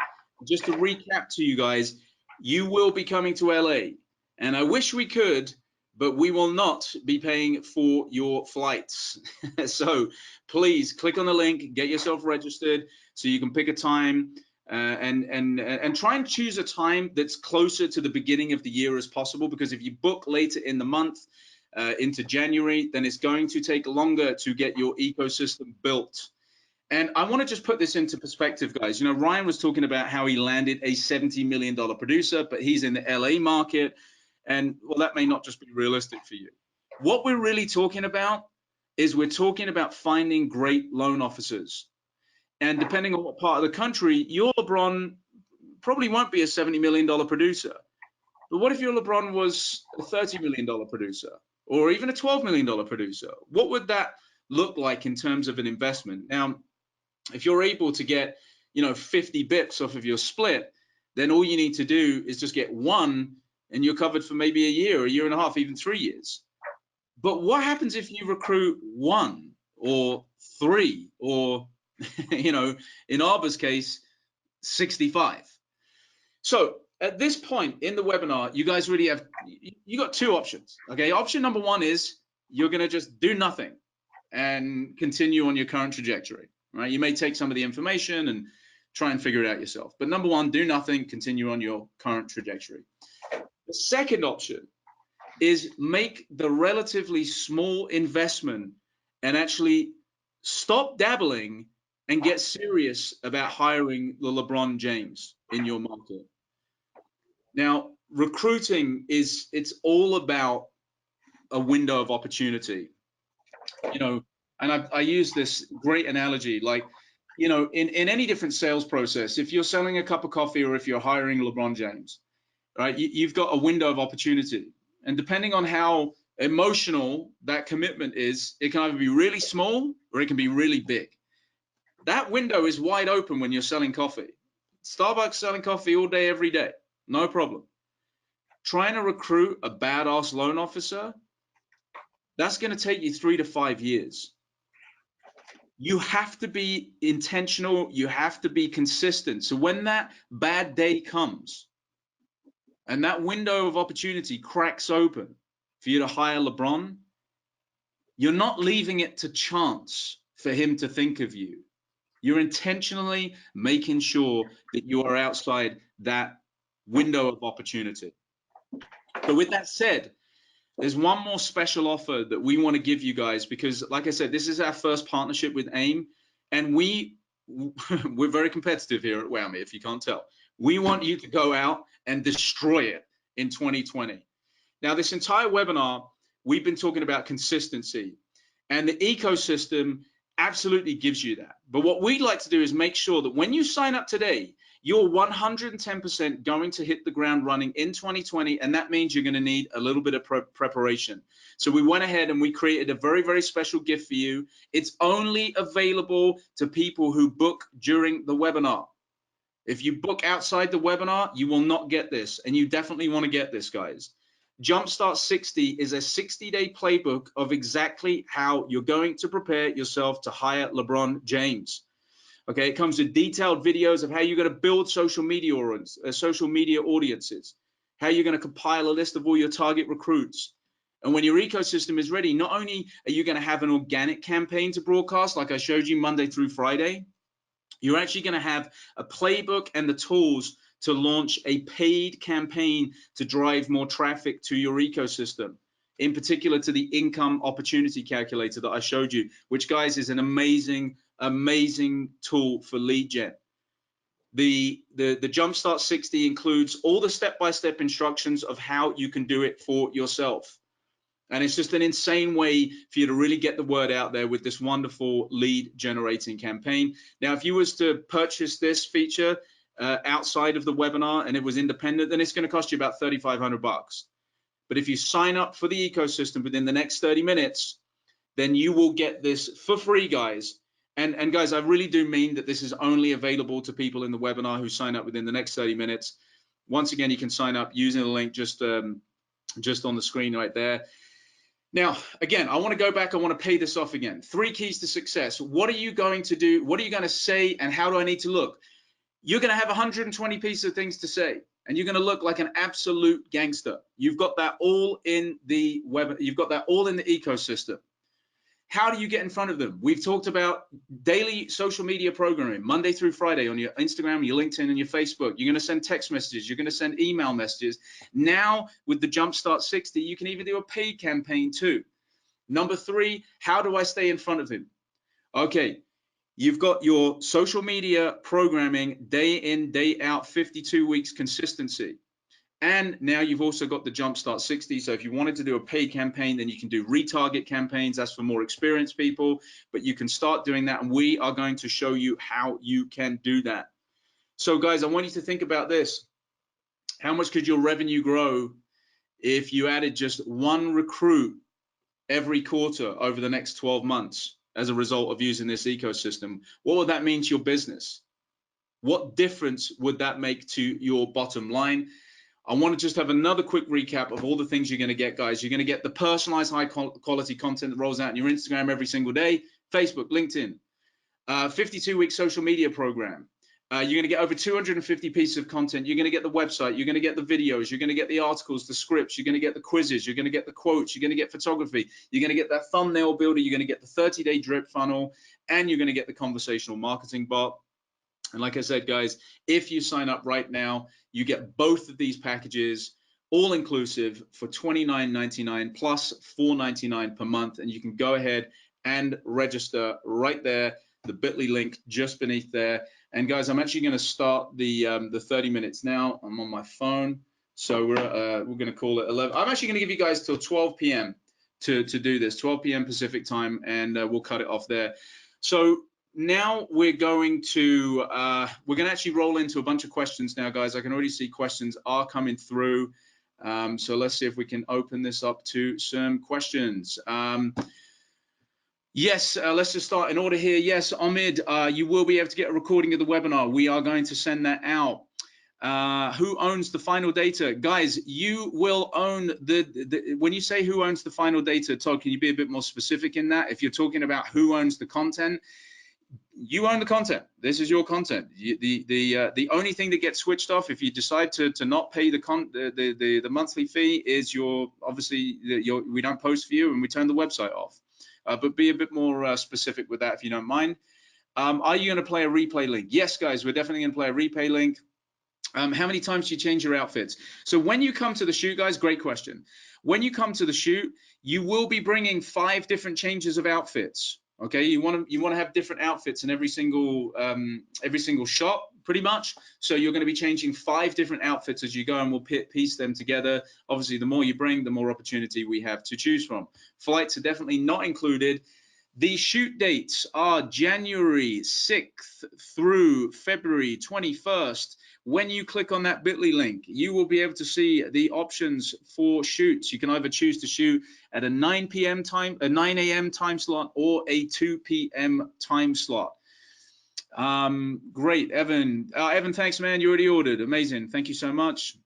Just to recap to you guys, you will be coming to LA, and I wish we could, but we will not be paying for your flights. So please click on the link, get yourself registered so you can pick a time. And try and choose a time that's closer to the beginning of the year as possible, because if you book later in the month into January, then it's going to take longer to get your ecosystem built. And I want to just put this into perspective, guys. You know, Ryan was talking about how he landed a $70 million producer, but he's in the LA market. And well, that may not just be realistic for you. What we're really talking about is we're talking about finding great loan officers. And depending on what part of the country, your LeBron probably won't be a $70 million producer. But what if your LeBron was a $30 million producer or even a $12 million producer? What would that look like in terms of an investment? Now, if you're able to get, 50 bips off of your split, then all you need to do is just get one and you're covered for maybe a year and a half, even 3 years. But what happens if you recruit 1 or 3 or, in Arbor's case, 65? So at this point in the webinar, you guys really have, you got 2 options. Okay, option number 1 is you're going to just do nothing and continue on your current trajectory, right? You may take some of the information and try and figure it out yourself. But number 1, do nothing, continue on your current trajectory. The second option is make the relatively small investment and actually stop dabbling and get serious about hiring the LeBron James in your market. Now, recruiting it's all about a window of opportunity, and I use this great analogy, like, in any different sales process, if you're selling a cup of coffee or if you're hiring LeBron James, right, you've got a window of opportunity. And depending on how emotional that commitment is, it can either be really small or it can be really big. That window is wide open when you're selling coffee. Starbucks selling coffee all day, every day, no problem. Trying to recruit a badass loan officer, that's going to take you 3 to 5 years. You have to be intentional. You have to be consistent. So when that bad day comes and that window of opportunity cracks open for you to hire LeBron, you're not leaving it to chance for him to think of you. You're intentionally making sure that you are outside that window of opportunity. So with that said, there's one more special offer that we want to give you guys, because like I said, this is our first partnership with AIM, and we're very competitive here at WOWMI, if you can't tell. We want you to go out and destroy it in 2020. Now, this entire webinar, we've been talking about consistency, and the ecosystem absolutely gives you that. But what we'd like to do is make sure that when you sign up today, you're 110% going to hit the ground running in 2020, and that means you're going to need a little bit of preparation. So we went ahead and we created a very, very special gift for you. It's only available to people who book during the webinar. If you book outside the webinar, you will not get this, and you definitely want to get this, guys. Jumpstart 60 is a 60-day playbook of exactly how you're going to prepare yourself to hire LeBron James. Okay, it comes with detailed videos of how you're going to build social media audiences, how you're going to compile a list of all your target recruits. And when your ecosystem is ready, not only are you going to have an organic campaign to broadcast, like I showed you Monday through Friday, you're actually going to have a playbook and the tools to launch a paid campaign to drive more traffic to your ecosystem, in particular to the income opportunity calculator that I showed you, which, guys, is an amazing tool for lead gen. The Jumpstart 60 includes all the step-by-step instructions of how you can do it for yourself. And it's just an insane way for you to really get the word out there with this wonderful lead generating campaign. Now, if you was to purchase this feature outside of the webinar and it was independent, then it's going to cost you about $3,500. But if you sign up for the ecosystem within the next 30 minutes, then you will get this for free, guys. And guys, I really do mean that this is only available to people in the webinar who sign up within the next 30 minutes. Once again, you can sign up using the link just on the screen right there. Now, again, I want to go back. I want to pay this off again. 3 keys to success. What are you going to do? What are you going to say? And how do I need to look? You're going to have 120 pieces of things to say, and you're going to look like an absolute gangster. You've got that all in the web. You've got that all in the ecosystem. How do you get in front of them? We've talked about daily social media programming, Monday through Friday, on your Instagram, your LinkedIn, and your Facebook. You're going to send text messages. You're going to send email messages. Now, with the Jumpstart 60, you can even do a paid campaign too. Number 3, how do I stay in front of him? Okay, you've got your social media programming, day in, day out, 52 weeks consistency. And now you've also got the Jumpstart 60. So if you wanted to do a paid campaign, then you can do retarget campaigns. That's for more experienced people, but you can start doing that. And we are going to show you how you can do that. So guys, I want you to think about this. How much could your revenue grow if you added just 1 recruit every quarter over the next 12 months as a result of using this ecosystem, what would that mean to your business? What difference would that make to your bottom line? I want to just have another quick recap of all the things you're going to get, guys. You're going to get the personalized high quality content that rolls out in your Instagram every single day, Facebook, LinkedIn, 52-week social media program. You're going to get over 250 pieces of content. You're going to get the website. You're going to get the videos. You're going to get the articles, the scripts. You're going to get the quizzes. You're going to get the quotes. You're going to get photography. You're going to get that thumbnail builder. You're going to get the 30-day drip funnel, and you're going to get the conversational marketing bot. And like I said, guys, if you sign up right now, you get both of these packages all inclusive for $29.99 plus $4.99 per month. And you can go ahead and register right there, the bit.ly link just beneath there. And guys, I'm actually going to start the 30 minutes now. I'm on my phone. So we're going to call it 11. I'm actually going to give you guys till 12 p.m. to do this, 12 p.m. Pacific time, and we'll cut it off there. So now we're going to actually roll into a bunch of questions now, guys. I can already see questions are coming through. So let's see if we can open this up to some questions. Yes, let's just start in order here. Yes, Omid, you will be able to get a recording of the webinar. We are going to send that out. Who owns the final data? Guys, you will own when you say who owns the final data, Todd, can you be a bit more specific in that? If you're talking about who owns the content, you own the content. This is your content. The only thing that gets switched off if you decide to not pay the monthly fee is we don't post for you and we turn the website off. But be a bit more specific with that if you don't mind. Are you going to play a replay link? Yes, guys, we're definitely going to play a replay link. How many times do you change your outfits? So when you come to the shoot, guys, great question. When you come to the shoot, you will be bringing 5 different changes of outfits. Okay, you want to have different outfits in every single shot, pretty much. So you're going to be changing 5 different outfits as you go, and we'll piece them together. Obviously, the more you bring, the more opportunity we have to choose from. Flights are definitely not included. The shoot dates are January 6th through February 21st. When you click on that bit.ly link, you will be able to see the options for shoots. You can either choose to shoot at a 9 a.m. time slot or a 2 p.m. time slot. Great, Evan. Evan, thanks, man. You already ordered. Amazing. Thank you so much.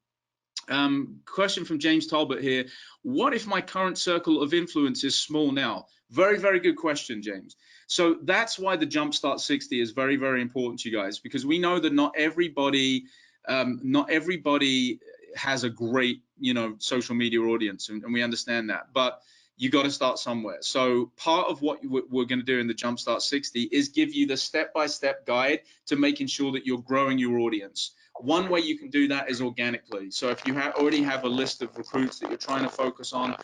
Question from James Talbot here. What if my current circle of influence is small now? Very, very good question, James. So that's why the Jumpstart 60 is very, very important to you guys, because we know that not everybody has a great, social media audience, and we understand that, but you got to start somewhere. So part of what we're going to do in the Jumpstart 60 is give you the step-by-step guide to making sure that you're growing your audience. One way you can do that is organically. So if you already have a list of recruits that you're trying to focus on,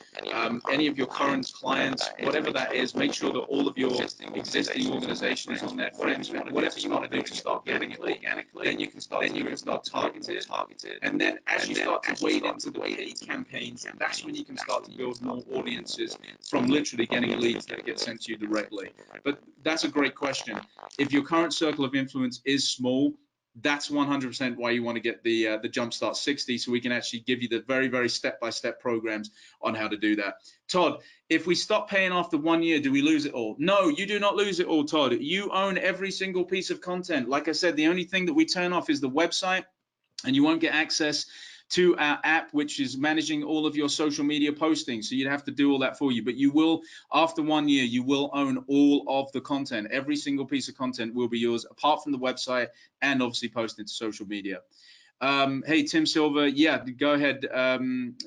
any of your current clients, whatever that is, make sure that all of your existing organization is on their friends, whatever you want to do to start getting it organically, then you can start targeted. And then as you start to wade into the paid campaigns, that's when you can start to build more audiences from literally getting leads that get sent to you directly. But that's a great question. If your current circle of influence is small, that's 100% why you want to get the Jumpstart 60, so we can actually give you the very, very step-by-step programs on how to do that. Todd, if we stop paying after 1 year, do we lose it all? No, you do not lose it all, Todd. You own every single piece of content. Like I said, the only thing that we turn off is the website, and you won't get access to our app, which is managing all of your social media postings. So you'd have to do all that for you. But you will, after 1 year, you will own all of the content. Every single piece of content will be yours, apart from the website and obviously posted to social media. Hey, Tim Silver, yeah, go ahead.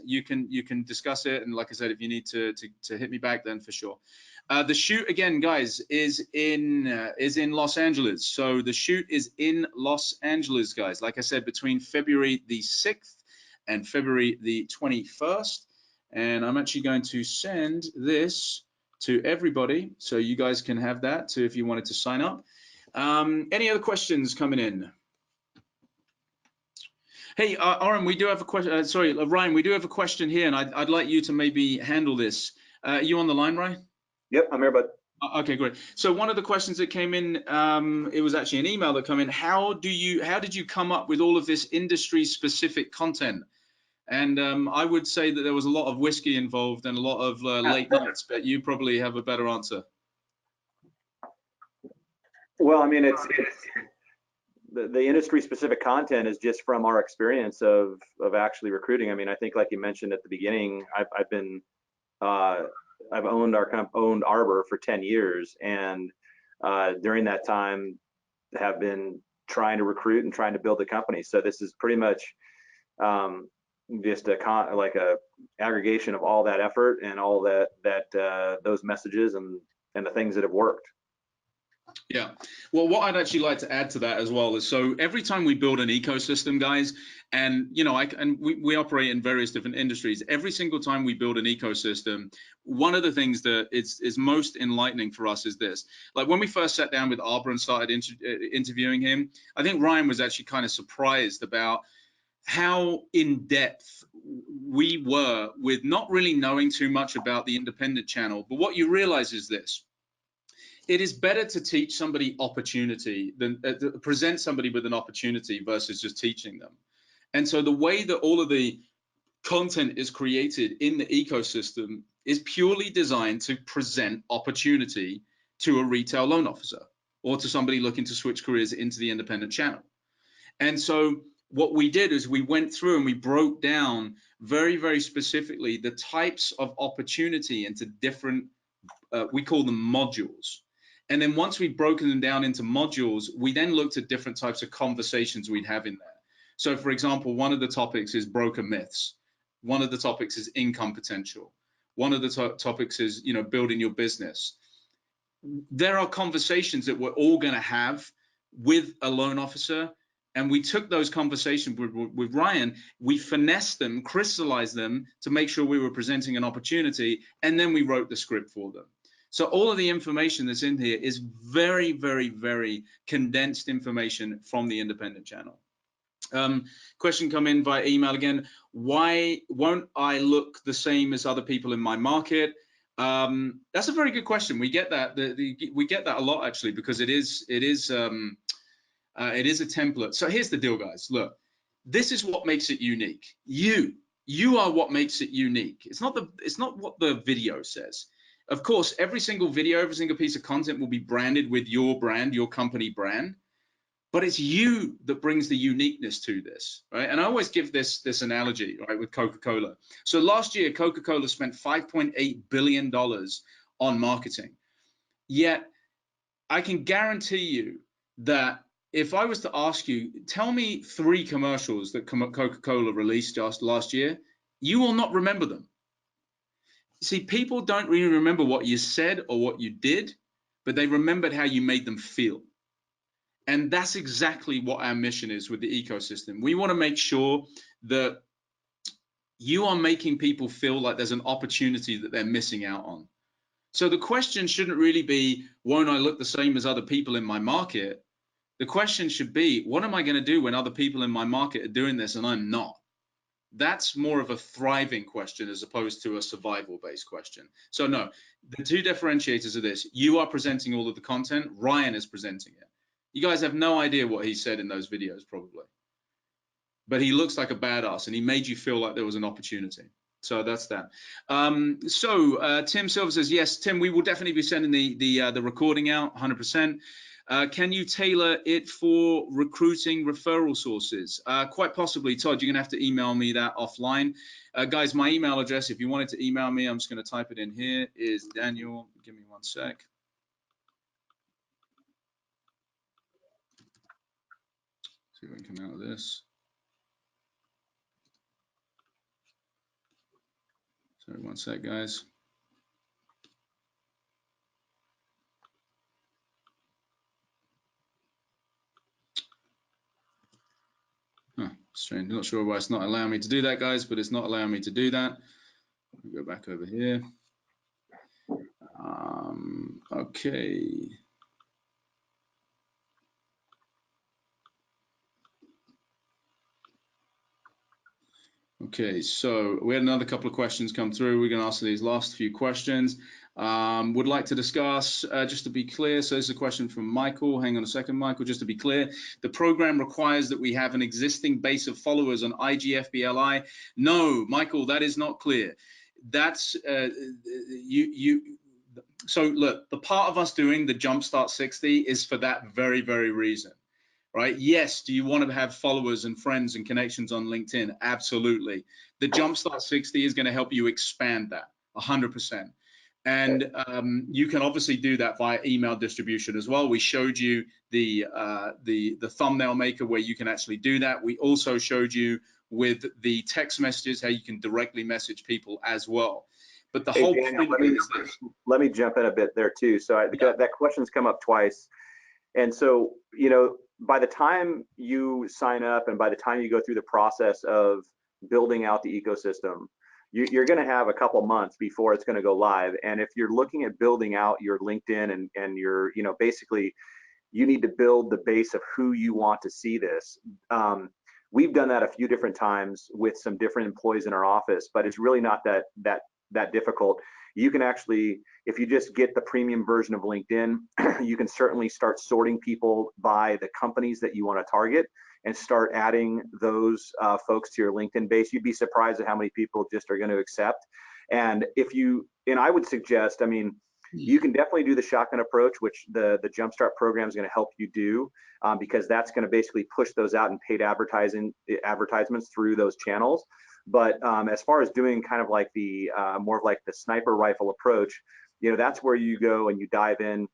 You can discuss it. And like I said, if you need to hit me back, then for sure. The shoot, again, guys, is in Los Angeles. So the shoot is in Los Angeles, guys. Like I said, between February the 6th and February the 21st. And I'm actually going to send this to everybody so you guys can have that too if you wanted to sign up. Any other questions coming in? Hey, Ryan, we do have a question. Sorry, Ryan, we do have a question here, and I'd like you to maybe handle this. Are you on the line, Ryan? Yep, I'm here, bud. Okay, great. So one of the questions that came in, it was actually an email that came in. How did you come up with all of this industry-specific content? And I would say that there was a lot of whiskey involved and a lot of late nights, but you probably have a better answer. Well, I mean, it's the industry specific content is just from our experience of actually recruiting. I mean, I think like you mentioned at the beginning, I've been I've owned Arbor for 10 years, and during that time have been trying to recruit and trying to build a company. So this is pretty much just like a aggregation of all that effort and all that those messages and the things that have worked. Yeah. Well, what I'd actually like to add to that as well is, so every time we build an ecosystem, guys, and you know, we operate in various different industries. Every single time we build an ecosystem, one of the things that is most enlightening for us is this. Like when we first sat down with Arbor and started interviewing him, I think Ryan was actually kind of surprised about how in depth we were with not really knowing too much about the independent channel. But what you realize is this: it is better to teach somebody opportunity than present somebody with an opportunity versus just teaching them. And so the way that all of the content is created in the ecosystem is purely designed to present opportunity to a retail loan officer or to somebody looking to switch careers into the independent channel. And so what we did is we went through and we broke down very, very specifically the types of opportunity into different, we call them modules. And then once we'd broken them down into modules, we then looked at different types of conversations we'd have in there. So for example, one of the topics is broker myths. One of the topics is income potential. One of the topics is, you know, building your business. There are conversations that we're all going to have with a loan officer. And we took those conversations with Ryan, we finessed them, crystallized them to make sure we were presenting an opportunity, and then we wrote the script for them. So all of the information that's in here is very, very, very condensed information from the independent channel. Question come in via email again. Why won't I look the same as other people in my market? That's a very good question. We get that. We get that a lot actually, because it is a template. So here's the deal, guys. Look, this is what makes it unique. You are what makes it unique. It's not what the video says. Of course, every single video, every single piece of content will be branded with your brand, your company brand, but it's you that brings the uniqueness to this, right? And I always give this analogy, right, with Coca-Cola. So last year, Coca-Cola spent $5.8 billion on marketing. Yet I can guarantee you that if I was to ask you, tell me 3 commercials that Coca-Cola released just last year, you will not remember them. See, people don't really remember what you said or what you did, but they remembered how you made them feel. And that's exactly what our mission is with the ecosystem. We want to make sure that you are making people feel like there's an opportunity that they're missing out on. So the question shouldn't really be, won't I look the same as other people in my market? The question should be, what am I going to do when other people in my market are doing this and I'm not? That's more of a thriving question as opposed to a survival-based question. So no, the 2 differentiators are this. You are presenting all of the content. Ryan is presenting it. You guys have no idea what he said in those videos probably. But he looks like a badass and he made you feel like there was an opportunity. So that's that. Tim Silver says, yes, Tim, we will definitely be sending the recording out 100%. Can you tailor it for recruiting referral sources? Quite possibly, Todd, you're gonna have to email me that offline. Guys, my email address, if you wanted to email me, I'm just gonna type it in here, is Daniel, give me 1 sec. See if I can come out of this. Sorry, 1 sec, guys. Strange. Not sure why it's not allowing me to do that, guys, but it's not allowing me to do that. I'll go back over here. Okay. Okay, so we had another couple of questions come through. We're going to answer these last few questions. Would like to discuss, just to be clear, so this is a question from Michael. Hang on a second, Michael, just to be clear. The program requires that we have an existing base of followers on IGFBLI. No, Michael, that is not clear. That's, so look, the part of us doing the Jumpstart 60 is for that very, very reason. Right? Yes. Do you want to have followers and friends and connections on LinkedIn? Absolutely. The Jumpstart 60 is going to help you expand that 100%. And you can obviously do that via email distribution as well. We showed you the thumbnail maker where you can actually do that. We also showed you with the text messages how you can directly message people as well. But the whole Daniel, point is this. let me jump in a bit there too. So that question's come up twice. And so, by the time you sign up and by the time you go through the process of building out the ecosystem, you're going to have a couple months before it's going to go live. And if you're looking at building out your LinkedIn and your, basically you need to build the base of who you want to see this. We've done that a few different times with some different employees in our office, but it's really not that difficult. You can actually, if you just get the premium version of LinkedIn, you can certainly start sorting people by the companies that you want to target and start adding those folks to your LinkedIn base. You'd be surprised at how many people just are going to accept. And I would suggest, you can definitely do the shotgun approach, which the Jumpstart program is going to help you do, because that's going to basically push those out in paid advertisements through those channels. But as far as doing kind of like the more of like the sniper rifle approach, that's where you go and you dive in,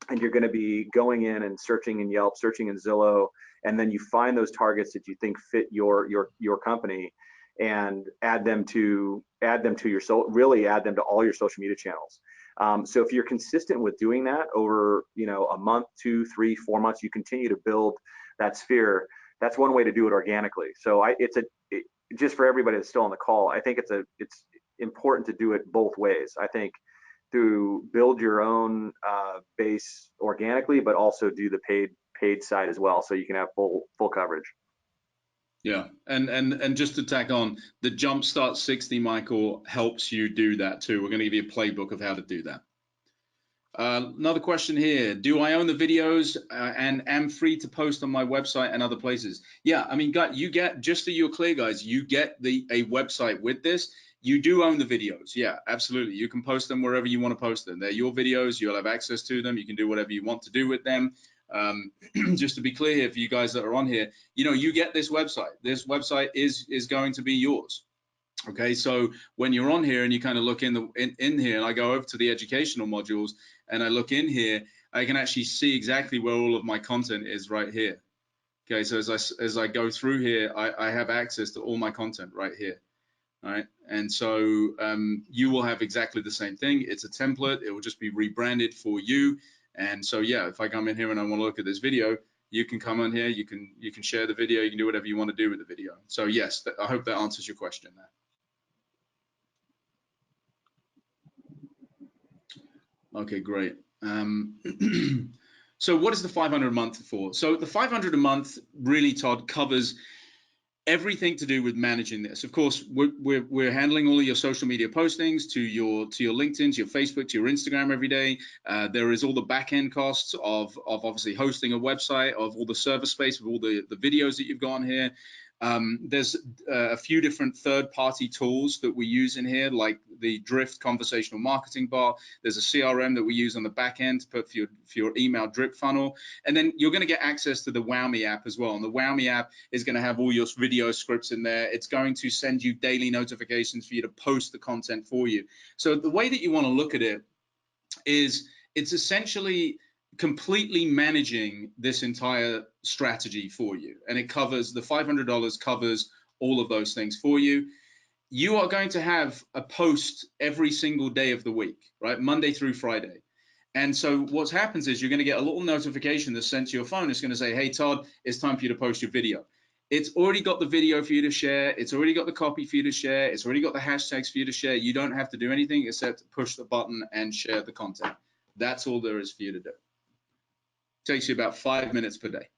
and you're going to be going in and searching in Yelp, searching in Zillow, and then you find those targets that you think fit your company, and add them to all your social media channels. So if you're consistent with doing that over a month, 2, 3, 4 months, you continue to build that sphere. That's one way to do it organically. So just for everybody that's still on the call, I think it's important to do it both ways. I think to build your own base organically, but also do the paid side as well, so you can have full coverage. Yeah, and just to tack on, the Jumpstart 60, Michael, helps you do that too. We're going to give you a playbook of how to do that. Another question here. Do I own the videos and am free to post on my website and other places? Yeah, you get, just so you're clear, guys, you get a website with this. You do own the videos. Yeah, absolutely. You can post them wherever you want to post them. They're your videos. You'll have access to them. You can do whatever you want to do with them. Just to be clear here for you guys that are on here, you get this website. This website is going to be yours. Okay, so when you're on here and you kind of look in here, and I go over to the educational modules and I look in here, I can actually see exactly where all of my content is right here. Okay, so as I go through here, I have access to all my content right here. All right, and so you will have exactly the same thing. It's a template. It will just be rebranded for you. And so yeah, if I come in here and I want to look at this video, you can come on here. You can share the video. You can do whatever you want to do with the video. So yes, I hope that answers your question there. Okay, great. So what is the 500 a month for? So the 500 a month really, Todd, covers everything to do with managing this. Of course, we're handling all of your social media postings to your LinkedIn, to your Facebook, to your Instagram every day. There is all the back end costs of obviously hosting a website, of all the server space, of all the videos that you've got on here. There's a few different third-party tools that we use in here, like the Drift conversational marketing bot. There's a CRM that we use on the back end to put for your email drip funnel. And then you're going to get access to the WOWMI app as well. And the WOWMI app is going to have all your video scripts in there. It's going to send you daily notifications for you to post the content for you. So the way that you want to look at it is it's essentially completely managing this entire strategy for you, and it covers the $500 covers all of those things for you. You are going to have a post every single day of the week, right? Monday through Friday. And so what happens is you're going to get a little notification that's sent to your phone. It's going to say, hey, Todd, it's time for you to post your video. It's already got the video for you to share. It's already got the copy for you to share. It's already got the hashtags for you to share. You don't have to do anything except push the button and share the content. That's all there is for you to do. Takes you about 5 minutes per day.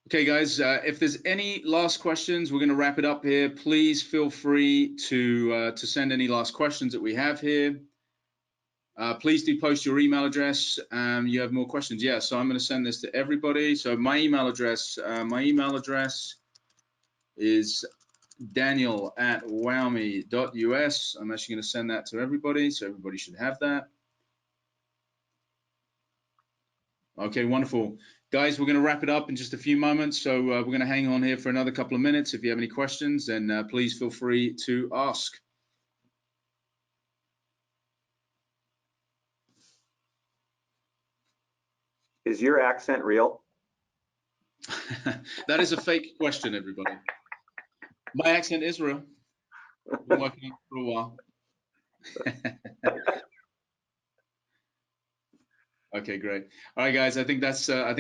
Okay, guys, if there's any last questions, we're going to wrap it up here. Please feel free to send any last questions that we have here. Please do post your email address. You have more questions. Yeah, so I'm going to send this to everybody. So my email address is daniel@wowmi.us. I'm actually going to send that to everybody, so everybody should have that. Okay, wonderful. Guys, we're going to wrap it up in just a few moments, so we're going to hang on here for another couple of minutes. If you have any questions, then please feel free to ask. Is your accent real? That is a fake question, everybody. My accent is real. I've been working on it for a while. Okay, great. All right, guys. I think that's a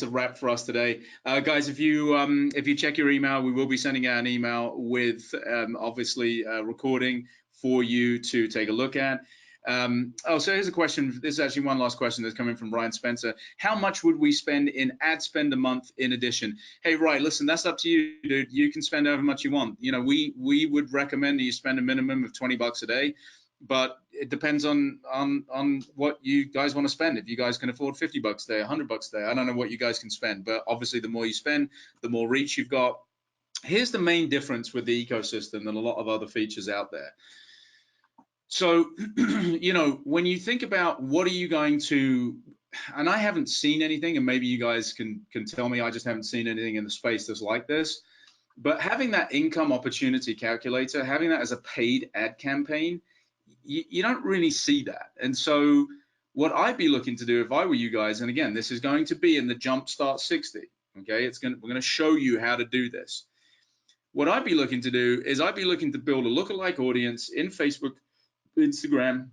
wrap for us today, guys. If you check your email, we will be sending out an email with obviously a recording for you to take a look at. So here's a question. This is actually one last question that's coming from Ryan Spencer. How much would we spend in ad spend a month in addition? Hey, Ryan, listen, that's up to you, dude. You can spend however much you want. You know, we would recommend that you spend a minimum of $20 a day. But it depends on what you guys want to spend. If you guys can afford $50 a day, $100 a day, I don't know what you guys can spend, but obviously the more you spend, the more reach you've got. Here's the main difference with the ecosystem and a lot of other features out there. So, you know, when you think about what are you going to, and I haven't seen anything, and maybe you guys can tell me, I just haven't seen anything in the space that's like this, but having that income opportunity calculator, having that as a paid ad campaign, you don't really see that. And so what I'd be looking to do if I were you guys, and again, this is going to be in the Jumpstart 60, okay? We're going to show you how to do this. What I'd be looking to do is I'd be looking to build a lookalike audience in Facebook, Instagram,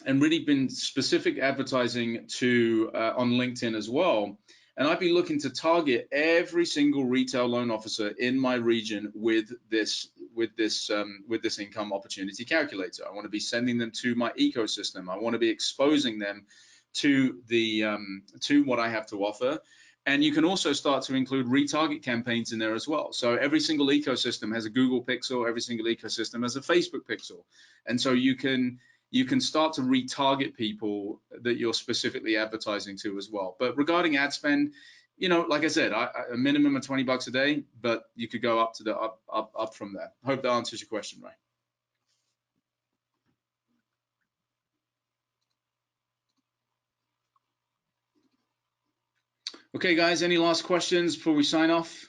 and really been specific advertising to on LinkedIn as well. And I'd be looking to target every single retail loan officer in my region with this income opportunity calculator. I want to be sending them to my ecosystem. I want to be exposing them to to what I have to offer. And you can also start to include retarget campaigns in there as well. So every single ecosystem has a Google pixel, every single ecosystem has a Facebook pixel. And so you can start to retarget people that you're specifically advertising to as well. But regarding ad spend, you know, like I said, a minimum of $20 a day, but you could go up to up from there. Hope that answers your question, Ray. Okay, guys, any last questions before we sign off?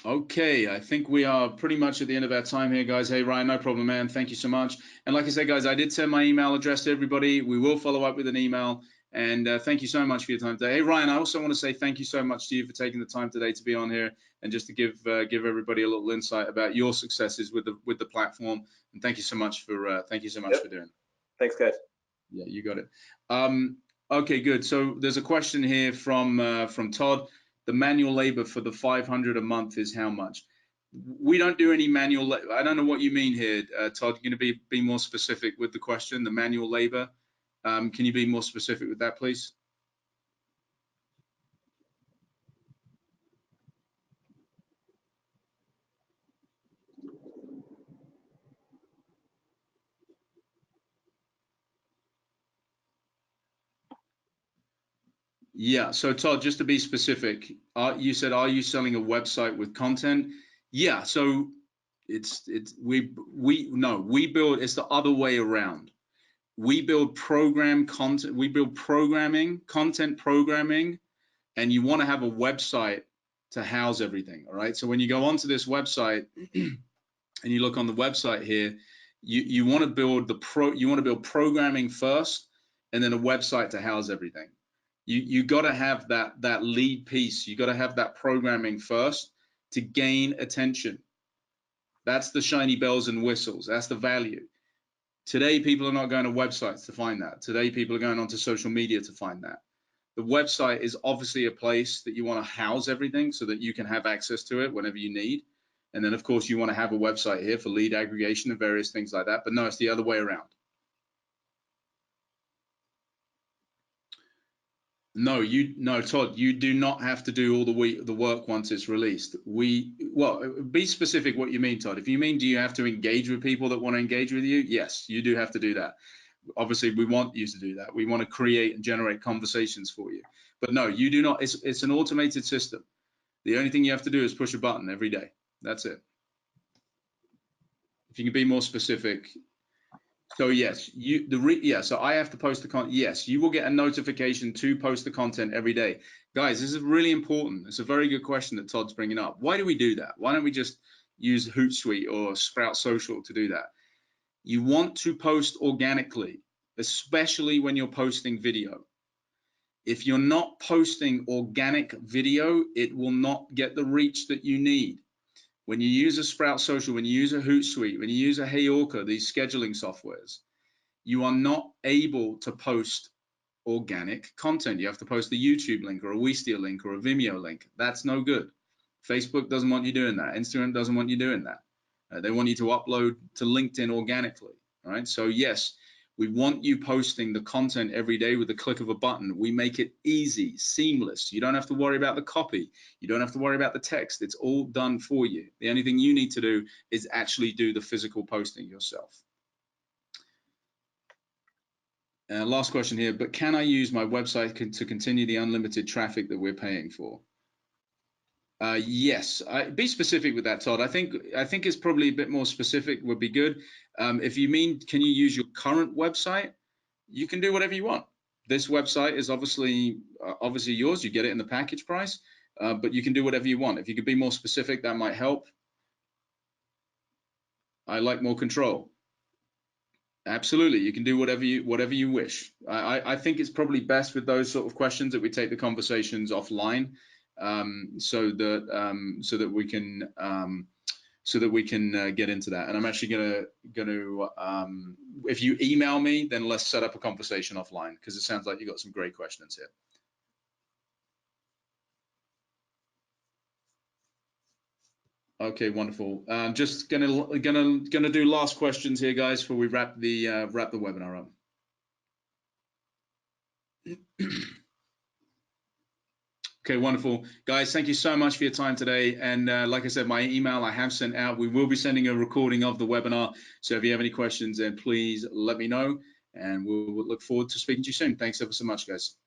Okay, I think we are pretty much at the end of our time here, guys. Hey, Ryan, no problem, man. Thank you so much. And like I said, guys, I did send my email address to everybody. We will follow up with an email. And thank you so much for your time today. Hey, Ryan, I also want to say thank you so much to you for taking the time today to be on here and just to give everybody a little insight about your successes with the platform. And thank you so much for for doing it. Thanks, guys. Yeah, you got it. Okay, good. So there's a question here from Todd. The manual labor for the 500 a month is how much? We don't do any manual. I don't know what you mean here, Todd. You're going to be more specific with the question, the manual labor. Can you be more specific with that, please? Yeah, so Todd, just to be specific, you said, are you selling a website with content? Yeah, so we build, it's the other way around. We build content programming, and you want to have a website to house everything. All right, so when you go onto this website and you look on the website here, you want to build programming first, and then a website to house everything. You got to have that lead piece. You got to have that programming first to gain attention. That's the shiny bells and whistles. That's the value. Today, people are not going to websites to find that. Today, people are going onto social media to find that. The website is obviously a place that you want to house everything so that you can have access to it whenever you need. And then, of course, you want to have a website here for lead aggregation and various things like that. But no, it's the other way around. No, Todd, you do not have to do all the work once it's released. Well, be specific what you mean, Todd. If you mean, do you have to engage with people that want to engage with you? Yes, you do have to do that. Obviously, we want you to do that. We want to create and generate conversations for you. But no, you do not. It's an automated system. The only thing you have to do is push a button every day. That's it. If you can be more specific. So yes, so I have to post the content. Yes, you will get a notification to post the content every day. Guys, this is really important. It's a very good question that Todd's bringing up. Why do we do that? Why don't we just use Hootsuite or Sprout Social to do that? You want to post organically, especially when you're posting video. If you're not posting organic video, it will not get the reach that you need. When you use a Sprout Social, when you use a Hootsuite, when you use a Heyorka, these scheduling softwares, you are not able to post organic content. You have to post a YouTube link or a Wistia link or a Vimeo link. That's no good. Facebook doesn't want you doing that. Instagram doesn't want you doing that. They want you to upload to LinkedIn organically, right? So yes, we want you posting the content every day with the click of a button. We make it easy, seamless. You don't have to worry about the copy. You don't have to worry about the text. It's all done for you. The only thing you need to do is actually do the physical posting yourself. Last question here, but can I use my website to continue the unlimited traffic that we're paying for? Yes, be specific with that, Todd. I think it's probably a bit more specific would be good. If you mean, can you use your current website? You can do whatever you want. This website is obviously yours. You get it in the package price, but you can do whatever you want. If you could be more specific, that might help. I like more control. Absolutely, you can do whatever you wish. I think it's probably best with those sort of questions that we take the conversations offline, so that we can get into that. And I'm actually gonna if you email me, then let's set up a conversation offline, because it sounds like you got some great questions here. Okay, wonderful. Just gonna do last questions here, guys, before we wrap the webinar up. Okay, wonderful. Guys, thank you so much for your time today. And like I said, my email I have sent out. We will be sending a recording of the webinar. So if you have any questions, then please let me know. And we'll look forward to speaking to you soon. Thanks ever so much, guys.